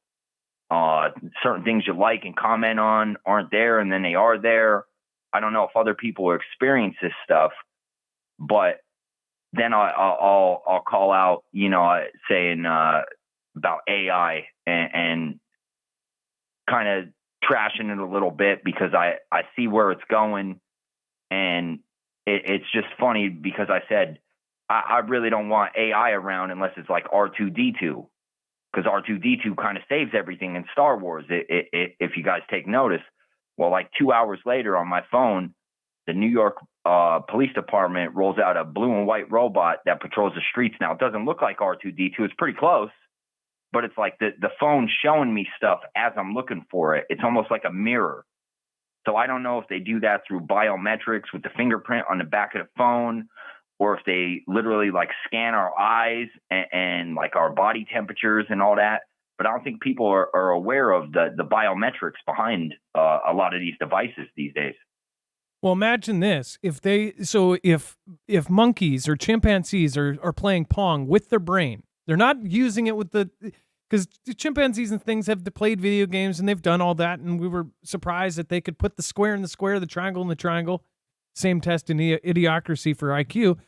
Certain things you like and comment on aren't there, and then they are there. I don't know if other people experience this stuff, but then I'll call out, saying about AI and kind of trashing it a little bit because I see where it's going, and it's just funny because I said I really don't want AI around unless it's like R2-D2, because R2-D2 kind of saves everything in Star Wars. If you guys take notice. Well, like 2 hours later on my phone, the New York Police Department rolls out a blue and white robot that patrols the streets. Now, it doesn't look like R2-D2. It's pretty close, but it's like the phone showing me stuff as I'm looking for it. It's almost like a mirror. So I don't know if they do that through biometrics with the fingerprint on the back of the phone, or if they literally like scan our eyes and like our body temperatures and all that. But I don't think people are aware of the biometrics behind a lot of these devices these days. Well, imagine this. If monkeys or chimpanzees are playing Pong with their brain, they're not using it with because chimpanzees and things have played video games and they've done all that. And we were surprised that they could put the square in the square, the triangle in the triangle. Same test in Idiocracy for IQ.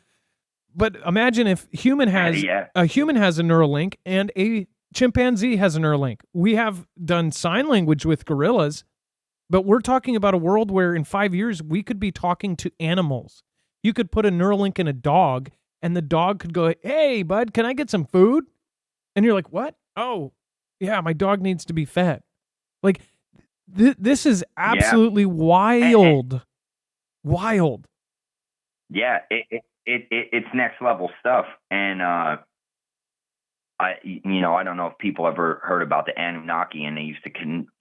But imagine if a human has a neural link and a chimpanzee has a neural link. We have done sign language with gorillas, but we're talking about a world where in 5 years we could be talking to animals. You could put a neural link in a dog and the dog could go, "Hey, bud, can I get some food?" And you're like, "What? Oh, yeah, my dog needs to be fed." Like this is absolutely wild. Wild. Yeah, it's next level stuff. And I don't know if people ever heard about the Anunnaki and they used to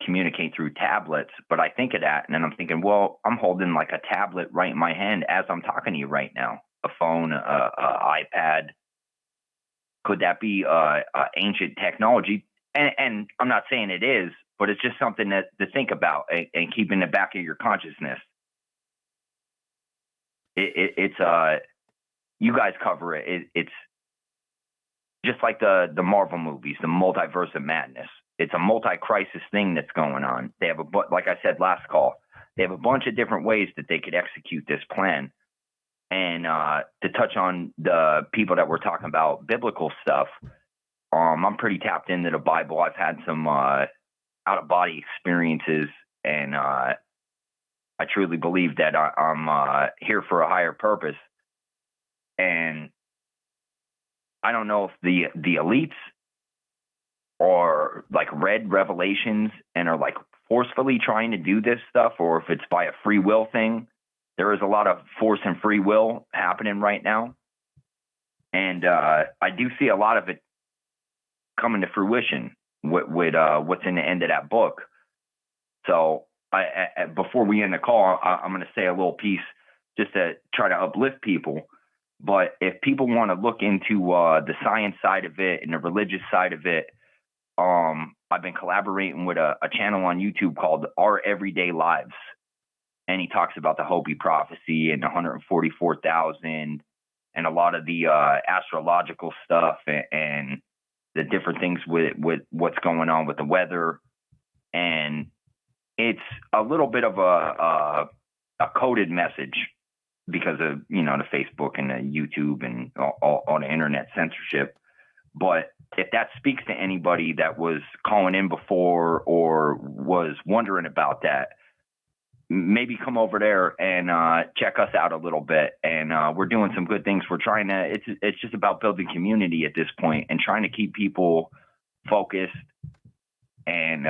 communicate through tablets, but I think of that and then I'm thinking, well, I'm holding like a tablet right in my hand as I'm talking to you right now, a phone, a iPad. Could that be ancient technology? And I'm not saying it is, but it's just something to think about and keep in the back of your consciousness. It's you guys cover it. It's just like the Marvel movies, the multiverse of madness. It's a multi-crisis thing that's going on. They have like I said last call, they have a bunch of different ways that they could execute this plan. And to touch on the people that were talking about biblical stuff, I'm pretty tapped into the Bible. I've had some out-of-body experiences, and I truly believe that I'm here for a higher purpose. And I don't know if the elites are like read Revelations and are like forcefully trying to do this stuff, or if it's by a free will thing. There is a lot of force and free will happening right now. And I do see a lot of it coming to fruition with what's in the end of that book. So before we end the call, I'm going to say a little piece just to try to uplift people. But if people want to look into the science side of it and the religious side of it, I've been collaborating with a channel on YouTube called Our Everyday Lives. And he talks about the Hopi prophecy and 144,000 and a lot of the astrological stuff and the different things with what's going on with the weather. And it's a little bit of a coded message because of, the Facebook and the YouTube and all the internet censorship. But if that speaks to anybody that was calling in before or was wondering about that, maybe come over there and check us out a little bit. And we're doing some good things. We're trying to, it's just about building community at this point and trying to keep people focused. And,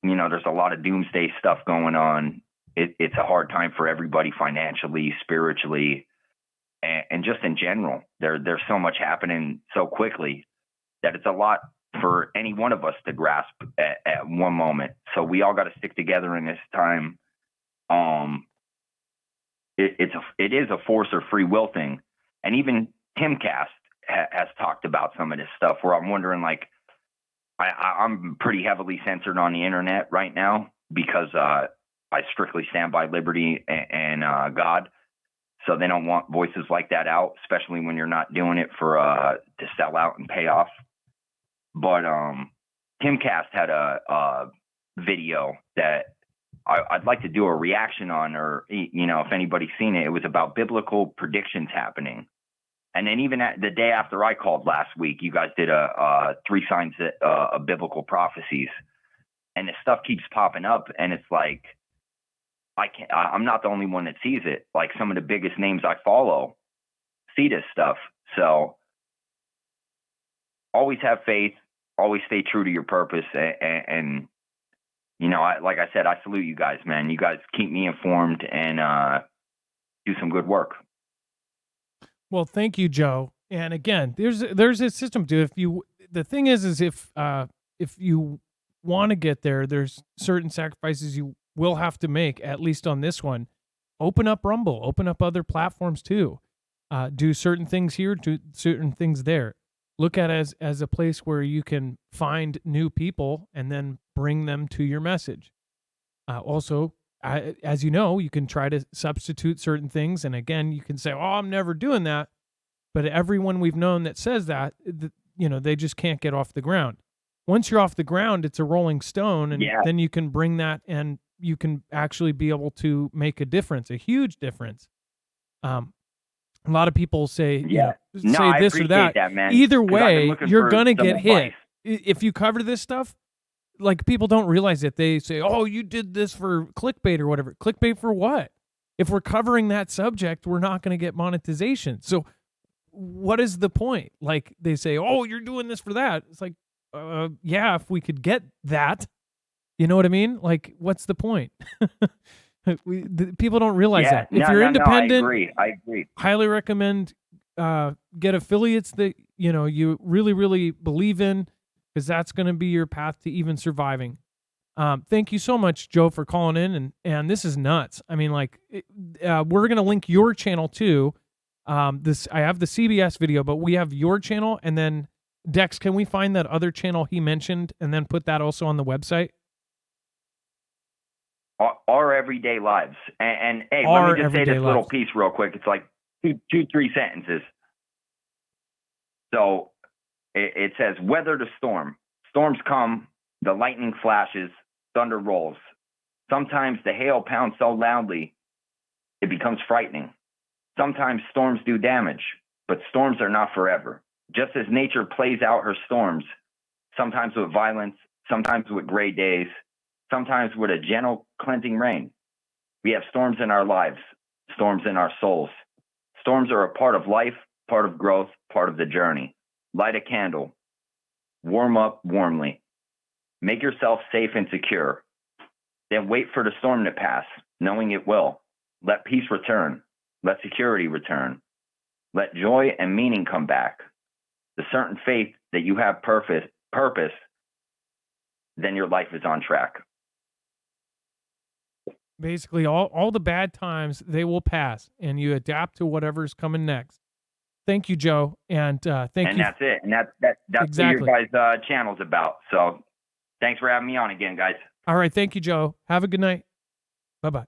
there's a lot of doomsday stuff going on. It's a hard time for everybody financially, spiritually, and just in general. There's so much happening so quickly that it's a lot for any one of us to grasp at one moment. So we all got to stick together in this time. It is a force or free will thing. And even Timcast has talked about some of this stuff where I'm wondering, like, I'm pretty heavily censored on the internet right now because I strictly stand by liberty and God. So they don't want voices like that out, especially when you're not doing it to sell out and pay off. But Timcast had a video that I'd like to do a reaction on, or if anybody's seen it. It was about biblical predictions happening, and then even the day after I called last week, you guys did a 3 signs of biblical prophecies, and this stuff keeps popping up, and it's like I'm not the only one that sees it. Like some of the biggest names I follow see this stuff, so. Always have faith, always stay true to your purpose. And like I said, I salute you guys, man. You guys keep me informed and do some good work. Well, thank you, Joe. And again, there's a system to it. The thing is if you want to get there, there's certain sacrifices you will have to make, at least on this one. Open up Rumble, open up other platforms too. do certain things here, do certain things there. Look at it as a place where you can find new people and then bring them to your message. Also, as you know, you can try to substitute certain things. And again, you can say, oh, I'm never doing that. But everyone we've known that says that, they just can't get off the ground. Once you're off the ground, it's a rolling stone. And then you can bring that and you can actually be able to make a difference, a huge difference. A lot of people say, say this or that. Man. Either way, you're going to get hit. If you cover this stuff, like people don't realize it. They say, oh, you did this for clickbait or whatever. Clickbait for what? If we're covering that subject, we're not going to get monetization. So what is the point? Like they say, oh, you're doing this for that. It's like, yeah, if we could get that, you know what I mean? Like, what's the point? People don't realize that. If you're independent, I agree. Highly recommend get affiliates that you really, really believe in, because that's going to be your path to even surviving. Thank you so much, Joe, for calling in, and this is nuts. I mean, we're going to link your channel too. I have the CBS video, but we have your channel, and then Dex, can we find that other channel he mentioned and then put that also on the website? Our everyday lives. And hey, Our let me just say this everyday little lives. piece real quick. It's like three sentences. So it says, weather the storm. Storms come, the lightning flashes, thunder rolls. Sometimes the hail pounds so loudly, it becomes frightening. Sometimes storms do damage, but storms are not forever. Just as nature plays out her storms, sometimes with violence, sometimes with gray days, sometimes with a gentle cleansing rain. We have storms in our lives, storms in our souls. Storms are a part of life, part of growth, part of the journey. Light a candle. Warm up warmly. Make yourself safe and secure. Then wait for the storm to pass, knowing it will. Let peace return. Let security return. Let joy and meaning come back. The certain faith that you have purpose, then your life is on track. Basically, all the bad times, they will pass, and you adapt to whatever's coming next. Thank you, Joe, and thank you. And that's it. And that's Exactly. what your guys' channel's about. So thanks for having me on again, guys. All right, thank you, Joe. Have a good night. Bye-bye.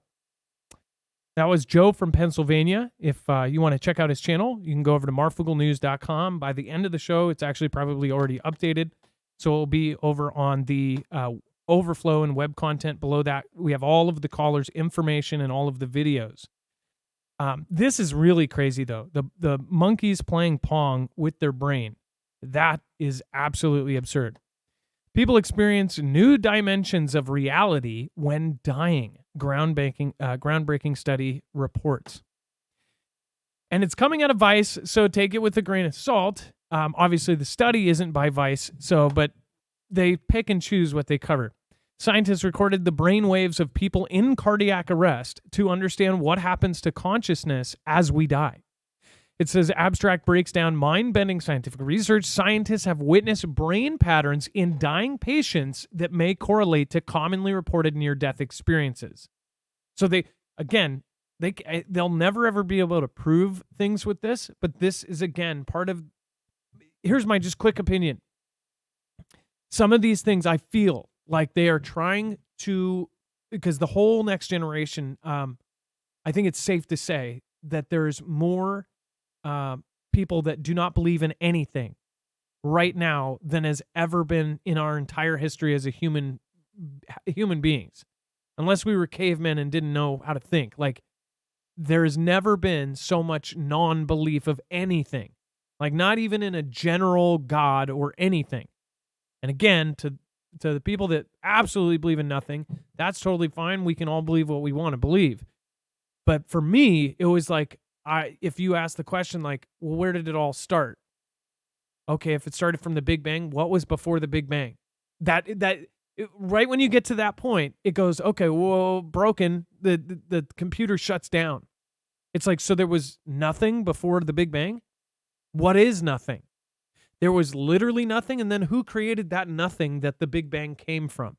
That was Joe from Pennsylvania. If you want to check out his channel, you can go over to marfooglenews.com. By the end of the show, it's actually probably already updated, so it'll be over on the overflow and web content below that. We have all of the callers' information and all of the videos. This is really crazy, though. The monkeys playing Pong with their brain. That is absolutely absurd. People experience new dimensions of reality when dying, groundbreaking study reports. And it's coming out of Vice, so take it with a grain of salt. Obviously, the study isn't by Vice, but they pick and choose what they cover. Scientists recorded the brain waves of people in cardiac arrest to understand what happens to consciousness as we die. It says, abstract breaks down mind-bending scientific research. Scientists have witnessed brain patterns in dying patients that may correlate to commonly reported near-death experiences. So they'll never ever be able to prove things with this, but this is, again, part of, here's my just quick opinion. Some of these things I feel like they are trying to, because the whole next generation, I think it's safe to say that there's more people that do not believe in anything right now than has ever been in our entire history as a human beings. Unless we were cavemen and didn't know how to think. Like, there's never been so much non-belief of anything. Like, not even in a general God or anything. And again, to the people that absolutely believe in nothing, that's totally fine. We can all believe what we want to believe. But for me, it was like, if you ask the question, like, well, where did it all start? Okay, if it started from the Big Bang, what was before the Big Bang? Right when you get to that point, it goes, okay, well, broken, the computer shuts down. It's like, so there was nothing before the Big Bang? What is nothing? There was literally nothing, and then who created that nothing that the Big Bang came from?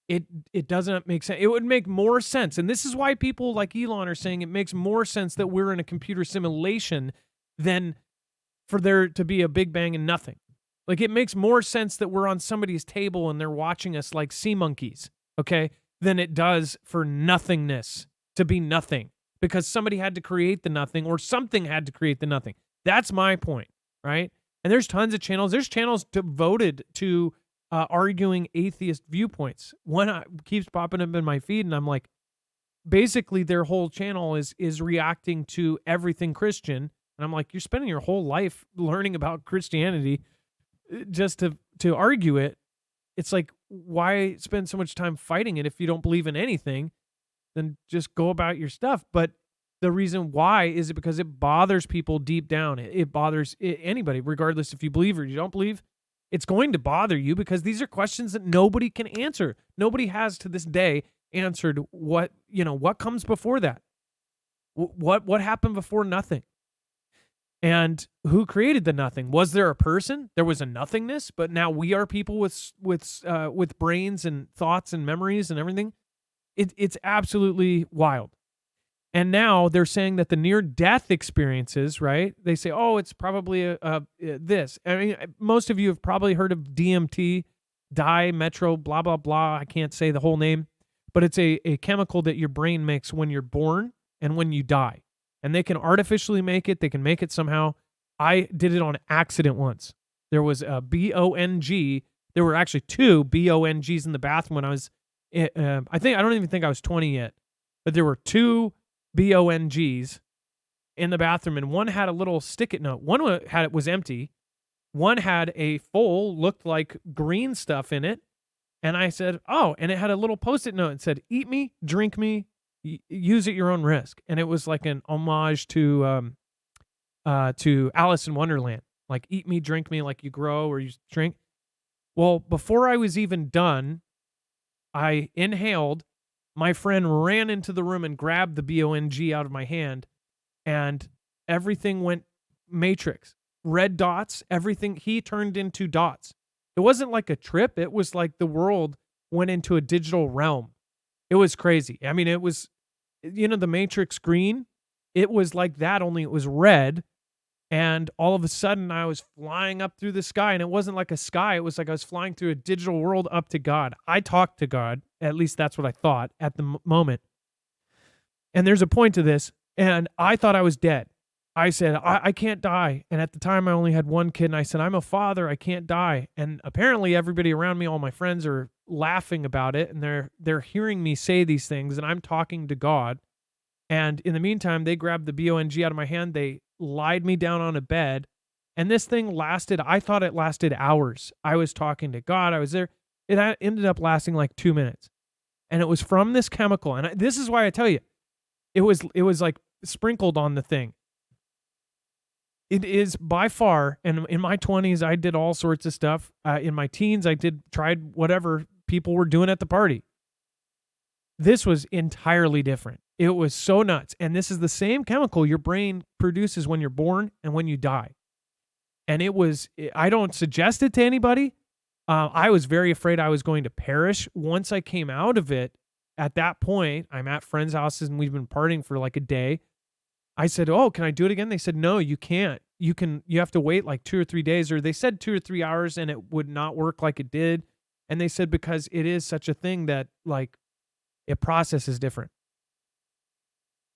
it doesn't make sense. It would make more sense. And this is why people like Elon are saying it makes more sense that we're in a computer simulation than for there to be a big bang and nothing. Like, it makes more sense that we're on somebody's table and they're watching us like sea monkeys, okay, than it does for nothingness to be nothing, because somebody had to create the nothing, or something had to create the nothing. That's my point, right? And there's tons of channels. There's channels devoted to arguing atheist viewpoints. One keeps popping up in my feed, and I'm like, basically their whole channel is reacting to everything Christian. And I'm like, you're spending your whole life learning about Christianity just to argue it. It's like, why spend so much time fighting it if you don't believe in anything? Then just go about your stuff. But the reason why is it because it bothers people deep down. It bothers anybody, regardless if you believe or you don't believe. It's going to bother you because these are questions that nobody can answer. Nobody has to this day answered what comes before that. What happened before nothing? And who created the nothing? Was there a person? There was a nothingness, but now we are people with brains and thoughts and memories and everything. It's absolutely wild. And now they're saying that the near-death experiences, right? They say, oh, it's probably this. I mean, most of you have probably heard of DMT, dimetro, blah, blah, blah. I can't say the whole name, but it's a chemical that your brain makes when you're born and when you die. And they can artificially make it. They can make it somehow. I did it on accident once. There was a BONG. There were actually two BONGs in the bathroom when I was, I don't even think I was 20 yet, but there were two BONGs in the bathroom, and one had a little stick-it note. One was empty. One had a full, looked like green stuff in it. And I said, oh, and it had a little Post-it note and said, eat me, drink me, use at your own risk. And it was like an homage to Alice in Wonderland, like eat me, drink me, like you grow or you drink. Well, before I was even done, I inhaled. My friend ran into the room and grabbed the BONG out of my hand, and everything went matrix. Red dots, everything. He turned into dots. It wasn't like a trip. It was like the world went into a digital realm. It was crazy. I mean, it was, the Matrix green. It was like that, only it was red. And all of a sudden, I was flying up through the sky, and it wasn't like a sky. It was like I was flying through a digital world up to God. I talked to God. At least that's what I thought at the moment. And there's a point to this, and I thought I was dead. I said, I can't die. And at the time, I only had one kid, and I said, I'm a father. I can't die. And apparently, everybody around me, all my friends, are laughing about it, and they're hearing me say these things, and I'm talking to God. And in the meantime, they grabbed the BONG out of my hand. They lied me down on a bed, and this thing I thought it lasted hours. I was talking to God. I was there. It ended up lasting like 2 minutes, and it was from this chemical. And this is why I tell you, it was like sprinkled on the thing. It is by far, and in my 20s, I did all sorts of stuff. In my teens, I tried whatever people were doing at the party. This was entirely different. It was so nuts. And this is the same chemical your brain produces when you're born and when you die. And I don't suggest it to anybody. I was very afraid I was going to perish. Once I came out of it, at that point, I'm at friends' houses and we've been partying for like a day. I said, oh, can I do it again? They said, no, you can't. You have to wait like 2 or 3 days, or they said 2 or 3 hours, and it would not work like it did. And they said, because it is such a thing that like it processes different.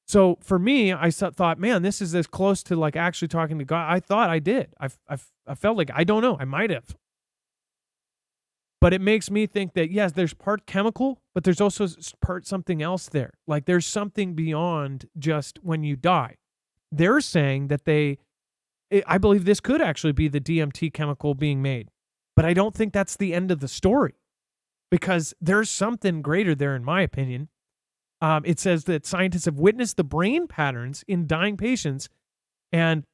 So for me, I thought, man, this is as close to like actually talking to God. I thought I did. I felt like, I don't know, I might have. But it makes me think that, yes, there's part chemical, but there's also part something else there. Like there's something beyond just when you die. They're saying that I believe this could actually be the DMT chemical being made. But I don't think that's the end of the story, because there's something greater there, in my opinion. It says that scientists have witnessed the brain patterns in dying patients, and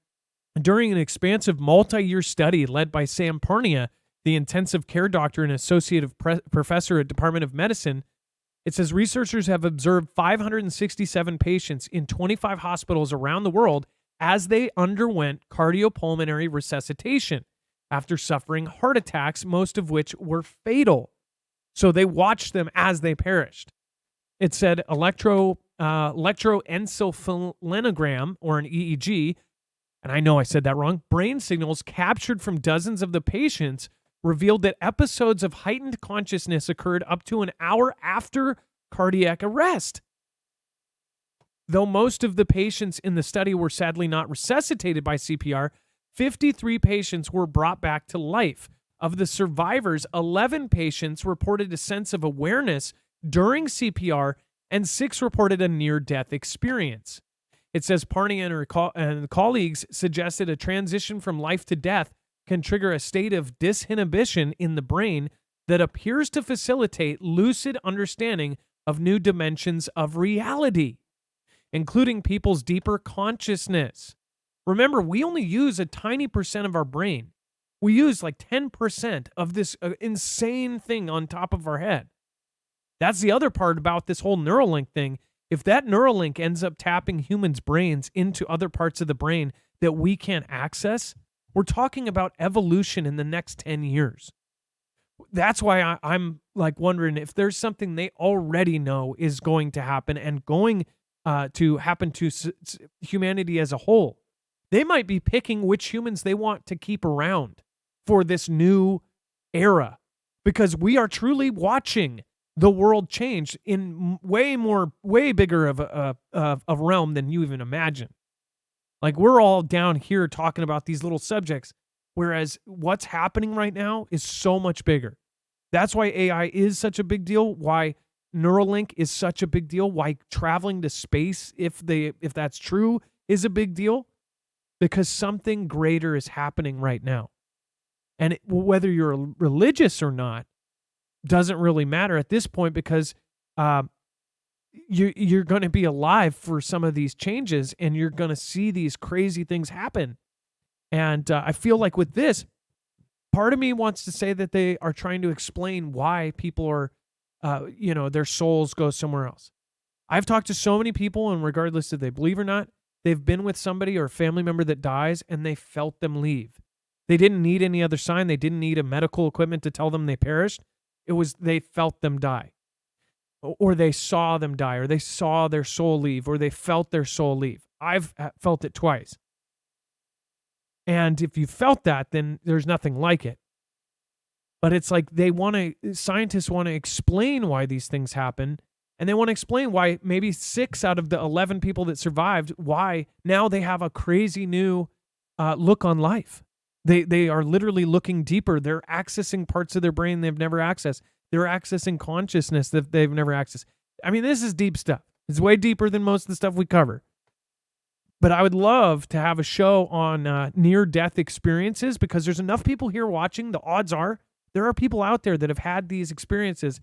during an expansive multi-year study led by Sam Parnia, the intensive care doctor and associate professor at Department of Medicine, it says researchers have observed 567 patients in 25 hospitals around the world as they underwent cardiopulmonary resuscitation after suffering heart attacks, most of which were fatal. So they watched them as they perished. It said electroencephalogram, or an EEG, and I know I said that wrong, brain signals captured from dozens of the patients revealed that episodes of heightened consciousness occurred up to an hour after cardiac arrest. Though most of the patients in the study were sadly not resuscitated by CPR, 53 patients were brought back to life. Of the survivors, 11 patients reported a sense of awareness during CPR, and 6 reported a near-death experience. It says Parney and colleagues suggested a transition from life to death can trigger a state of disinhibition in the brain that appears to facilitate lucid understanding of new dimensions of reality, including people's deeper consciousness. Remember, we only use a tiny percent of our brain. We use like 10% of this insane thing on top of our head. That's the other part about this whole Neuralink thing. If that Neuralink ends up tapping humans' brains into other parts of the brain that we can't access, we're talking about evolution in the next 10 years. That's why I'm like wondering if there's something they already know is going to happen and going to happen to humanity as a whole. They might be picking which humans they want to keep around for this new era, because we are truly watching the world change in way bigger of a realm than you even imagine. Like, we're all down here talking about these little subjects, whereas what's happening right now is so much bigger. That's why AI is such a big deal, why Neuralink is such a big deal, why traveling to space, if that's true, is a big deal, because something greater is happening right now. And whether you're religious or not doesn't really matter at this point, because you're going to be alive for some of these changes, and you're going to see these crazy things happen. And I feel like with this, part of me wants to say that they are trying to explain why people are, their souls go somewhere else. I've talked to so many people, and regardless if they believe or not, they've been with somebody or a family member that dies, and they felt them leave. They didn't need any other sign. They didn't need a medical equipment to tell them they perished. It was they felt them die, or they saw them die, or they saw their soul leave, or they felt their soul leave. I've felt it twice. And if you felt that, then there's nothing like it. But it's like scientists want to explain why these things happen, and they want to explain why maybe 6 out of the 11 people that survived, why now they have a crazy new look on life. They are literally looking deeper. They're accessing parts of their brain they've never accessed. They're accessing consciousness that they've never accessed. I mean, this is deep stuff. It's way deeper than most of the stuff we cover. But I would love to have a show on near-death experiences, because there's enough people here watching. The odds are there are people out there that have had these experiences,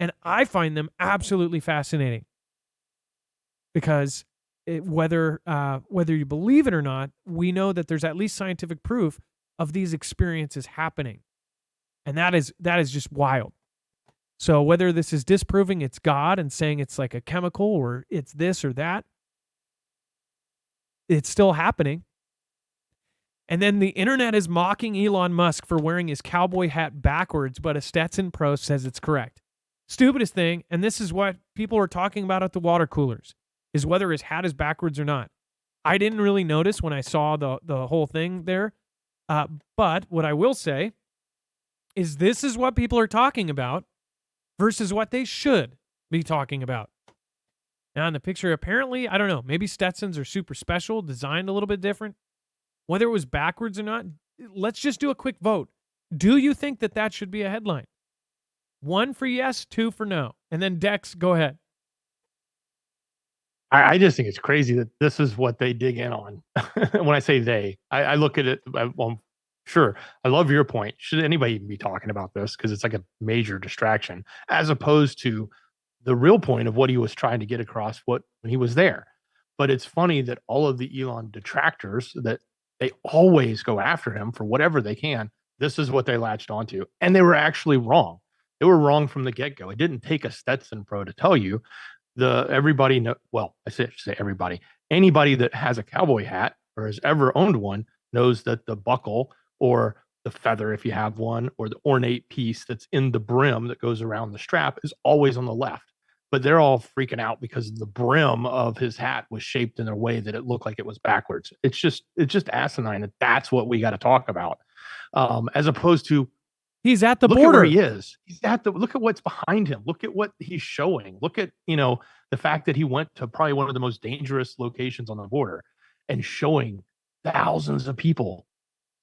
and I find them absolutely fascinating. Because whether you believe it or not, we know that there's at least scientific proof of these experiences happening. And that is just wild. So whether this is disproving it's God and saying it's like a chemical, or it's this or that, it's still happening. And then the internet is mocking Elon Musk for wearing his cowboy hat backwards, but a Stetson Pro says it's correct. Stupidest thing, and this is what people are talking about at the water coolers, is whether his hat is backwards or not. I didn't really notice when I saw the whole thing there. But what I will say is this is what people are talking about versus what they should be talking about. Now in the picture, apparently, I don't know, maybe Stetsons are super special, designed a little bit different. Whether it was backwards or not, let's just do a quick vote. Do you think that should be a headline? 1 for yes, 2 for no. And then Dex, go ahead. I just think it's crazy that this is what they dig in on. When I say they, I look at it, well, sure, I love your point. Should anybody even be talking about this? Because it's like a major distraction, as opposed to the real point of what he was trying to get across when he was there. But it's funny that all of the Elon detractors, that they always go after him for whatever they can. This is what they latched onto. And they were actually wrong. They were wrong from the get-go. It didn't take a Stetson Pro to tell you. Everybody know, well, I should say everybody. Anybody that has a cowboy hat or has ever owned one knows that the buckle or the feather, if you have one, or the ornate piece that's in the brim that goes around the strap is always on the left. But they're all freaking out because the brim of his hat was shaped in a way that it looked like it was backwards. It's just asinine. And that's what we got to talk about, as opposed to He's at the look border. at where he is. He's at the look at what's behind him. Look at what he's showing. Look at the fact that he went to probably one of the most dangerous locations on the border and showing thousands of people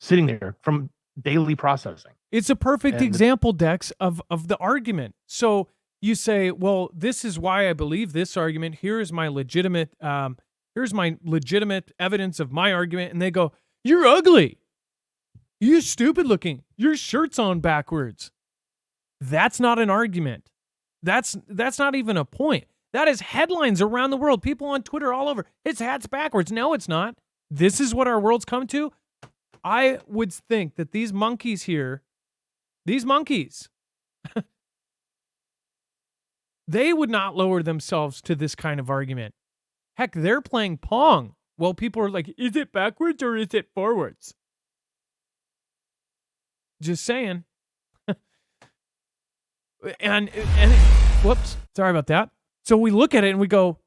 sitting there from daily processing. It's a perfect example, Dex, of the argument. So you say, well, this is why I believe this argument. Here's my legitimate evidence of my argument. And they go, you're ugly. You're stupid looking. Your shirt's on backwards. That's not an argument. That's not even a point. That is headlines around the world. People on Twitter all over. His hat's backwards. No, it's not. This is what our world's come to. I would think that these monkeys, they would not lower themselves to this kind of argument. Heck, they're playing Pong. Well, people are like, is it backwards or is it forwards? Just saying. and whoops, sorry about that. So we look at it and we go,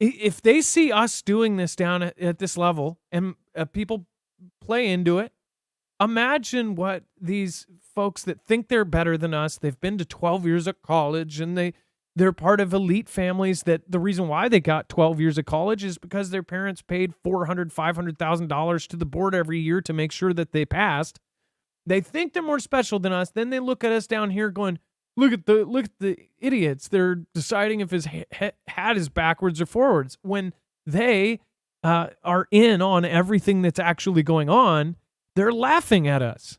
if they see us doing this down at this level and people play into it, imagine what these folks that think they're better than us, they've been to 12 years of college and they're part of elite families, that the reason why they got 12 years of college is because their parents paid $400,000, $500,000 to the board every year to make sure that they passed. They think they're more special than us. Then they look at us down here going, look at the idiots. They're deciding if his hat is backwards or forwards when they are in on everything that's actually going on. They're laughing at us.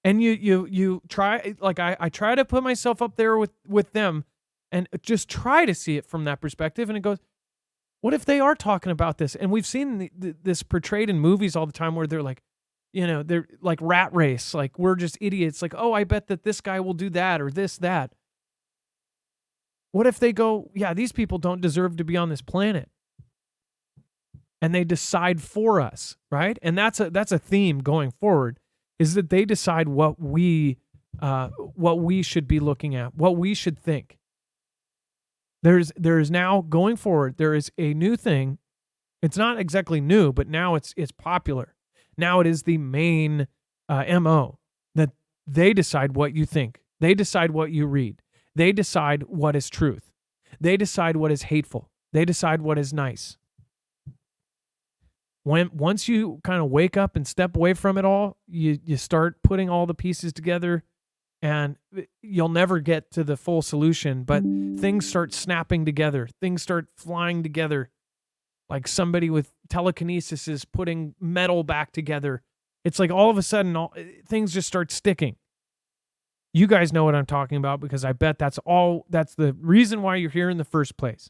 And you try, like I try to put myself up there with them and just try to see it from that perspective. And it goes, what if they are talking about this? And we've seen this portrayed in movies all the time where they're like, they're like rat race. Like, we're just idiots. Like, oh, I bet that this guy will do that or this, that. What if they go, yeah, these people don't deserve to be on this planet? And they decide for us, right? And that's a theme going forward, is that they decide what we should be looking at, what we should think. There is now going forward, there is a new thing. It's not exactly new, but now it's popular. Now it is the main MO that they decide what you think. They decide what you read. They decide what is truth. They decide what is hateful. They decide what is nice. Once you kind of wake up and step away from it all, you start putting all the pieces together, and you'll never get to the full solution, but things start snapping together. Things start flying together. Like somebody with telekinesis is putting metal back together. It's like all of a sudden, things just start sticking. You guys know what I'm talking about, because I bet that's the reason why you're here in the first place.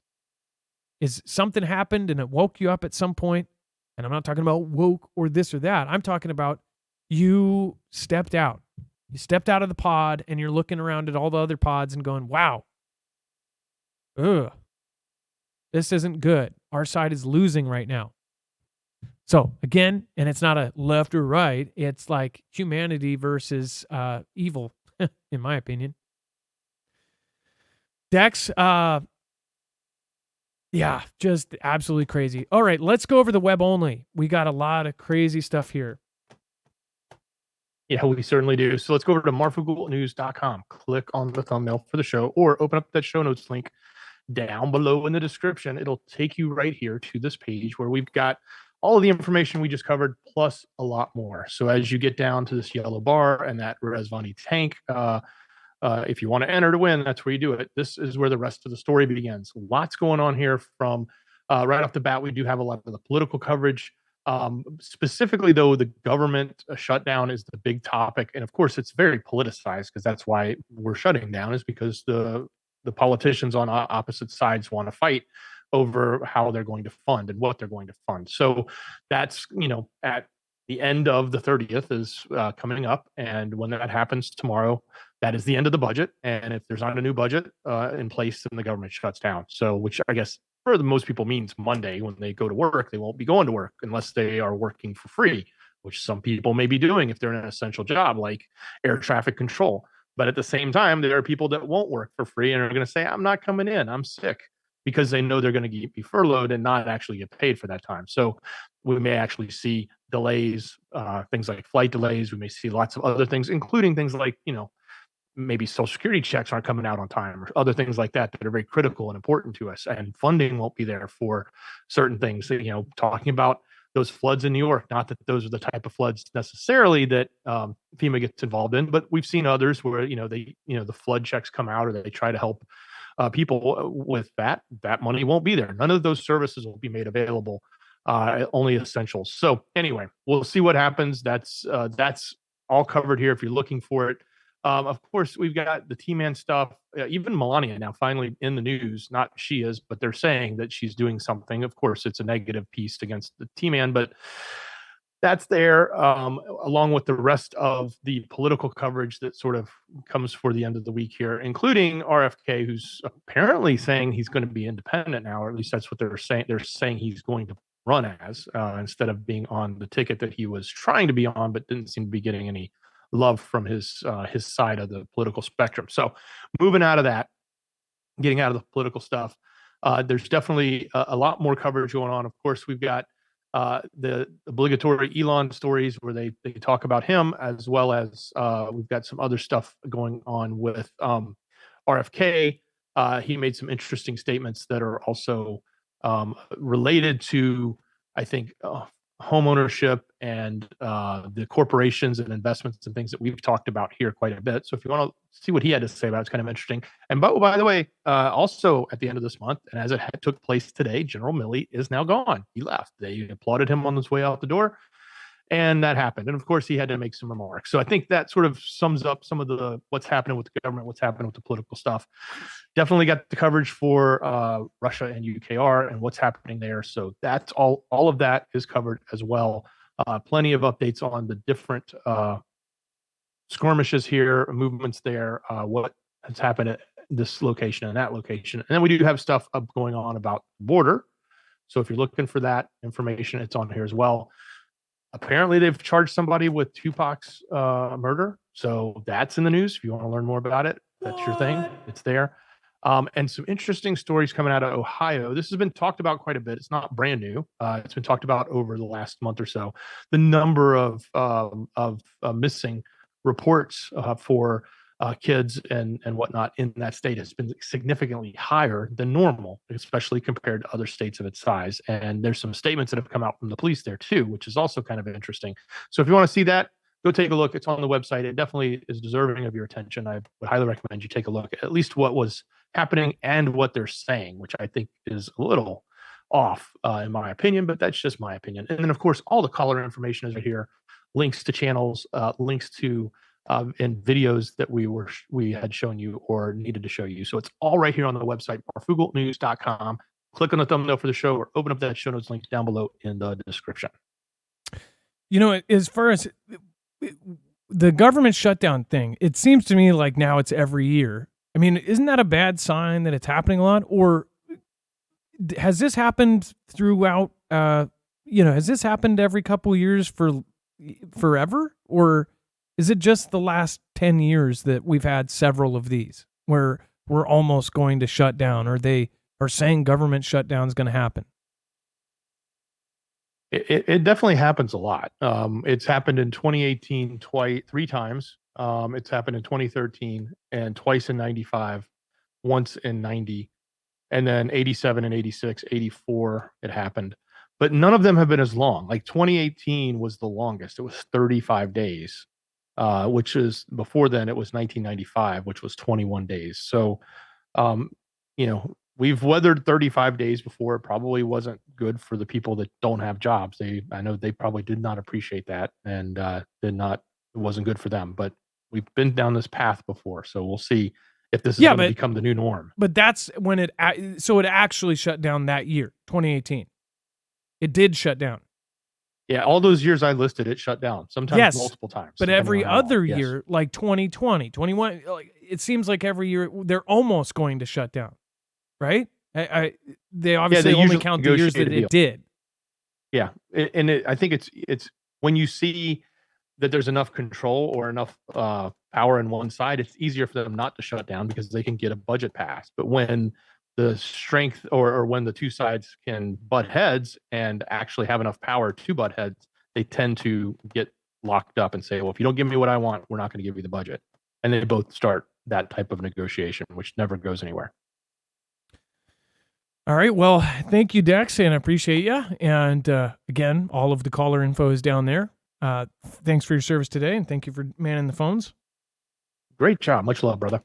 Is something happened and it woke you up at some point. And I'm not talking about woke or this or that. I'm talking about you stepped out. You stepped out of the pod and you're looking around at all the other pods and going, wow. Ugh. This isn't good. Our side is losing right now. So again, and it's not a left or right. It's like humanity versus evil, in my opinion. Dex, yeah, just absolutely crazy. All right, let's go over the web only. We got a lot of crazy stuff here. Yeah, we certainly do. So let's go over to marfooglenews.com. Click on the thumbnail for the show, or open up that show notes link down below in the description. It'll take you right here to this page where we've got all of the information we just covered, plus a lot more. So as you get down to this yellow bar and that Rezvani tank, if you want to enter to win, that's where you do it. This is where the rest of the story begins. Lots going on here from right off the bat. We do have a lot of the political coverage. Specifically, though, the government shutdown is the big topic. And of course, it's very politicized, because that's why we're shutting down, is because the politicians on opposite sides want to fight over how they're going to fund and what they're going to fund. So that's, at the end of the 30th is coming up. And when that happens tomorrow, that is the end of the budget. And if there's not a new budget in place, then the government shuts down. So, which I guess for the most people means Monday when they go to work, they won't be going to work unless they are working for free, which some people may be doing if they're in an essential job like air traffic control. But at the same time, there are people that won't work for free and are going to say, I'm not coming in, I'm sick, because they know they're going to be furloughed and not actually get paid for that time. So we may actually see delays, things like flight delays. We may see lots of other things, including things like, maybe Social Security checks aren't coming out on time or other things like that that are very critical and important to us. And funding won't be there for certain things. Talking about those floods in New York, not that those are the type of floods necessarily that FEMA gets involved in, but we've seen others where, the flood checks come out or they try to help people with that money won't be there. None of those services will be made available, only essentials. So anyway, we'll see what happens. That's all covered here if you're looking for it. Of course, we've got the T-Man stuff. Even Melania now finally in the news. Not she is, but they're saying that she's doing something. Of course, it's a negative piece against the T-Man, but that's there, along with the rest of the political coverage that sort of comes for the end of the week here, including RFK, who's apparently saying he's going to be independent now, or at least that's what they're saying. They're saying he's going to run as instead of being on the ticket that he was trying to be on, but didn't seem to be getting any love from his side of the political spectrum. So moving out of that, getting out of the political stuff, there's definitely a lot more coverage going on. Of course, we've got the obligatory Elon stories where they talk about him, as well as we've got some other stuff going on with RFK. He made some interesting statements that are also related to, I think, home ownership and the corporations and investments and things that we've talked about here quite a bit. So if you want to see what he had to say about it, it's kind of interesting. And by the way, also at the end of this month, and as it took place today, General Milley is now gone. He left. They applauded him on his way out the door. And that happened. And of course, he had to make some remarks. So I think that sort of sums up some of the what's happening with the government, what's happening with the political stuff. Definitely got the coverage for Russia and UKR and what's happening there. So that's all of that is covered as well. Plenty of updates on the different skirmishes here, movements there, what has happened at this location and that location. And then we do have stuff up going on about the border. So if you're looking for that information, it's on here as well. Apparently, they've charged somebody with Tupac's murder. So that's in the news. If you want to learn more about it, that's your thing. It's there. And some interesting stories coming out of Ohio. This has been talked about quite a bit. It's not brand new. It's been talked about over the last month or so. The number of missing reports for kids and whatnot in that state has been significantly higher than normal, especially compared to other states of its size. And there's some statements that have come out from the police there too, which is also kind of interesting. So if you want to see that, go take a look. It's on the website. It definitely is deserving of your attention. I would highly recommend you take a look at least what was happening and what they're saying, which I think is a little off in my opinion, but that's just my opinion. And then of course, all the caller information is right here, links to channels, links to and videos that we had shown you or needed to show you. So it's all right here on the website, marfooglenews.com. Click on the thumbnail for the show or open up that show notes link down below in the description. As far as the government shutdown thing, it seems to me like now it's every year. I mean, isn't that a bad sign that it's happening a lot? Or has this happened throughout, has this happened every couple of years for forever? Or is it just the last 10 years that we've had several of these where we're almost going to shut down, or they are saying government shutdown is going to happen? It definitely happens a lot. It's happened in 2018 three times. It's happened in 2013 and twice in 95, once in 90, and then 87 and 86, 84 it happened. But none of them have been as long. Like 2018 was the longest. It was 35 days. Which is before then it was 1995, which was 21 days. So, we've weathered 35 days before. It probably wasn't good for the people that don't have jobs. I know they probably did not appreciate that and it wasn't good for them, but we've been down this path before. So we'll see if this is going to become the new norm. But that's when it actually shut down that year, 2018. It did shut down. Yeah, all those years I listed, it shut down. Sometimes multiple times. But every other year, like 2020, 21, it seems like every year they're almost going to shut down, right? They obviously only count the years that it did. Yeah, and I think it's when you see that there's enough control or enough power in one side, it's easier for them not to shut down because they can get a budget passed. But when the strength or when the two sides can butt heads and actually have enough power to butt heads, they tend to get locked up and say, well, if you don't give me what I want, we're not going to give you the budget. And they both start that type of negotiation, which never goes anywhere. All right. Well, thank you, Dex, and I appreciate you. And again, all of the caller info is down there. Thanks for your service today, and thank you for manning the phones. Great job. Much love, brother.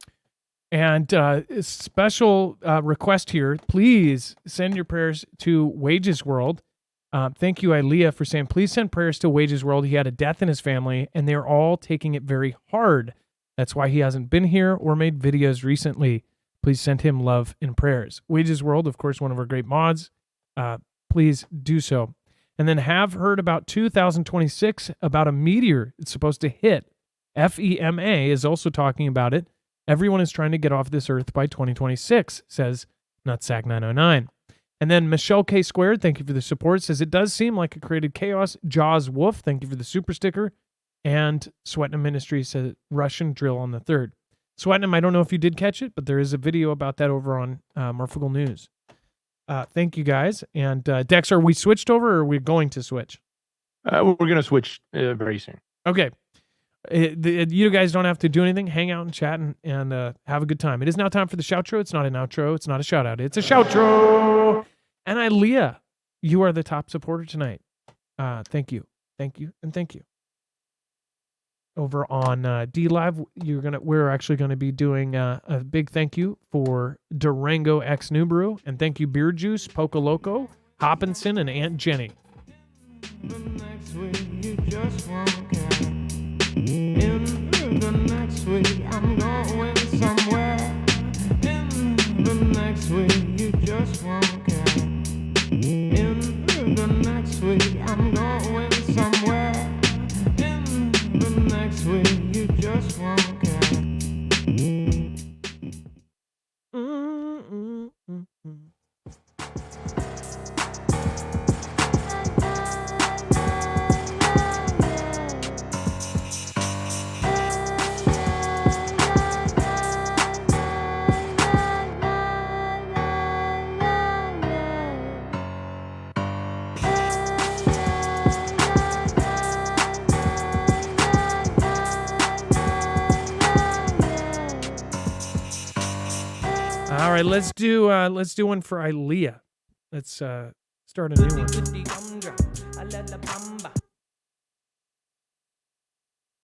And a special request here, please send your prayers to Wages World. Thank you, Ilea, for saying, please send prayers to Wages World. He had a death in his family, and they're all taking it very hard. That's why he hasn't been here or made videos recently. Please send him love and prayers. Wages World, of course, one of our great mods. Please do so. And then have heard about 2026, about a meteor it's supposed to hit. FEMA is also talking about it. Everyone is trying to get off this earth by 2026, says Nutsack909. And then Michelle K. Squared, thank you for the support, says it does seem like it created chaos. Jaws Wolf, thank you for the super sticker. And Swetnam Ministries says Russian drill on the 3rd. Swetnam, I don't know if you did catch it, but there is a video about that over on Marfoogle News. Thank you, guys. And Dex, are we switched over or are we going to switch? We're going to switch very soon. Okay. You guys don't have to do anything. Hang out and chat and have a good time. It is now time for the shoutro. It's not an outro. It's not a shout out. It's a shoutro. And Ilea, you are the top supporter tonight. Thank you. Thank you. And thank you. Over on D Live, we're actually going to be doing a big thank you for Durango X Nubru, and thank you Beer Juice, Poco Loco, Hopkinson, and Aunt Jenny. The next week you just won't care. In the next week I'm going somewhere. In the next week you just won't care. In the next week I'm going somewhere. In the next week you just won't care. All right, let's do one for Ilea. Let's start a new one.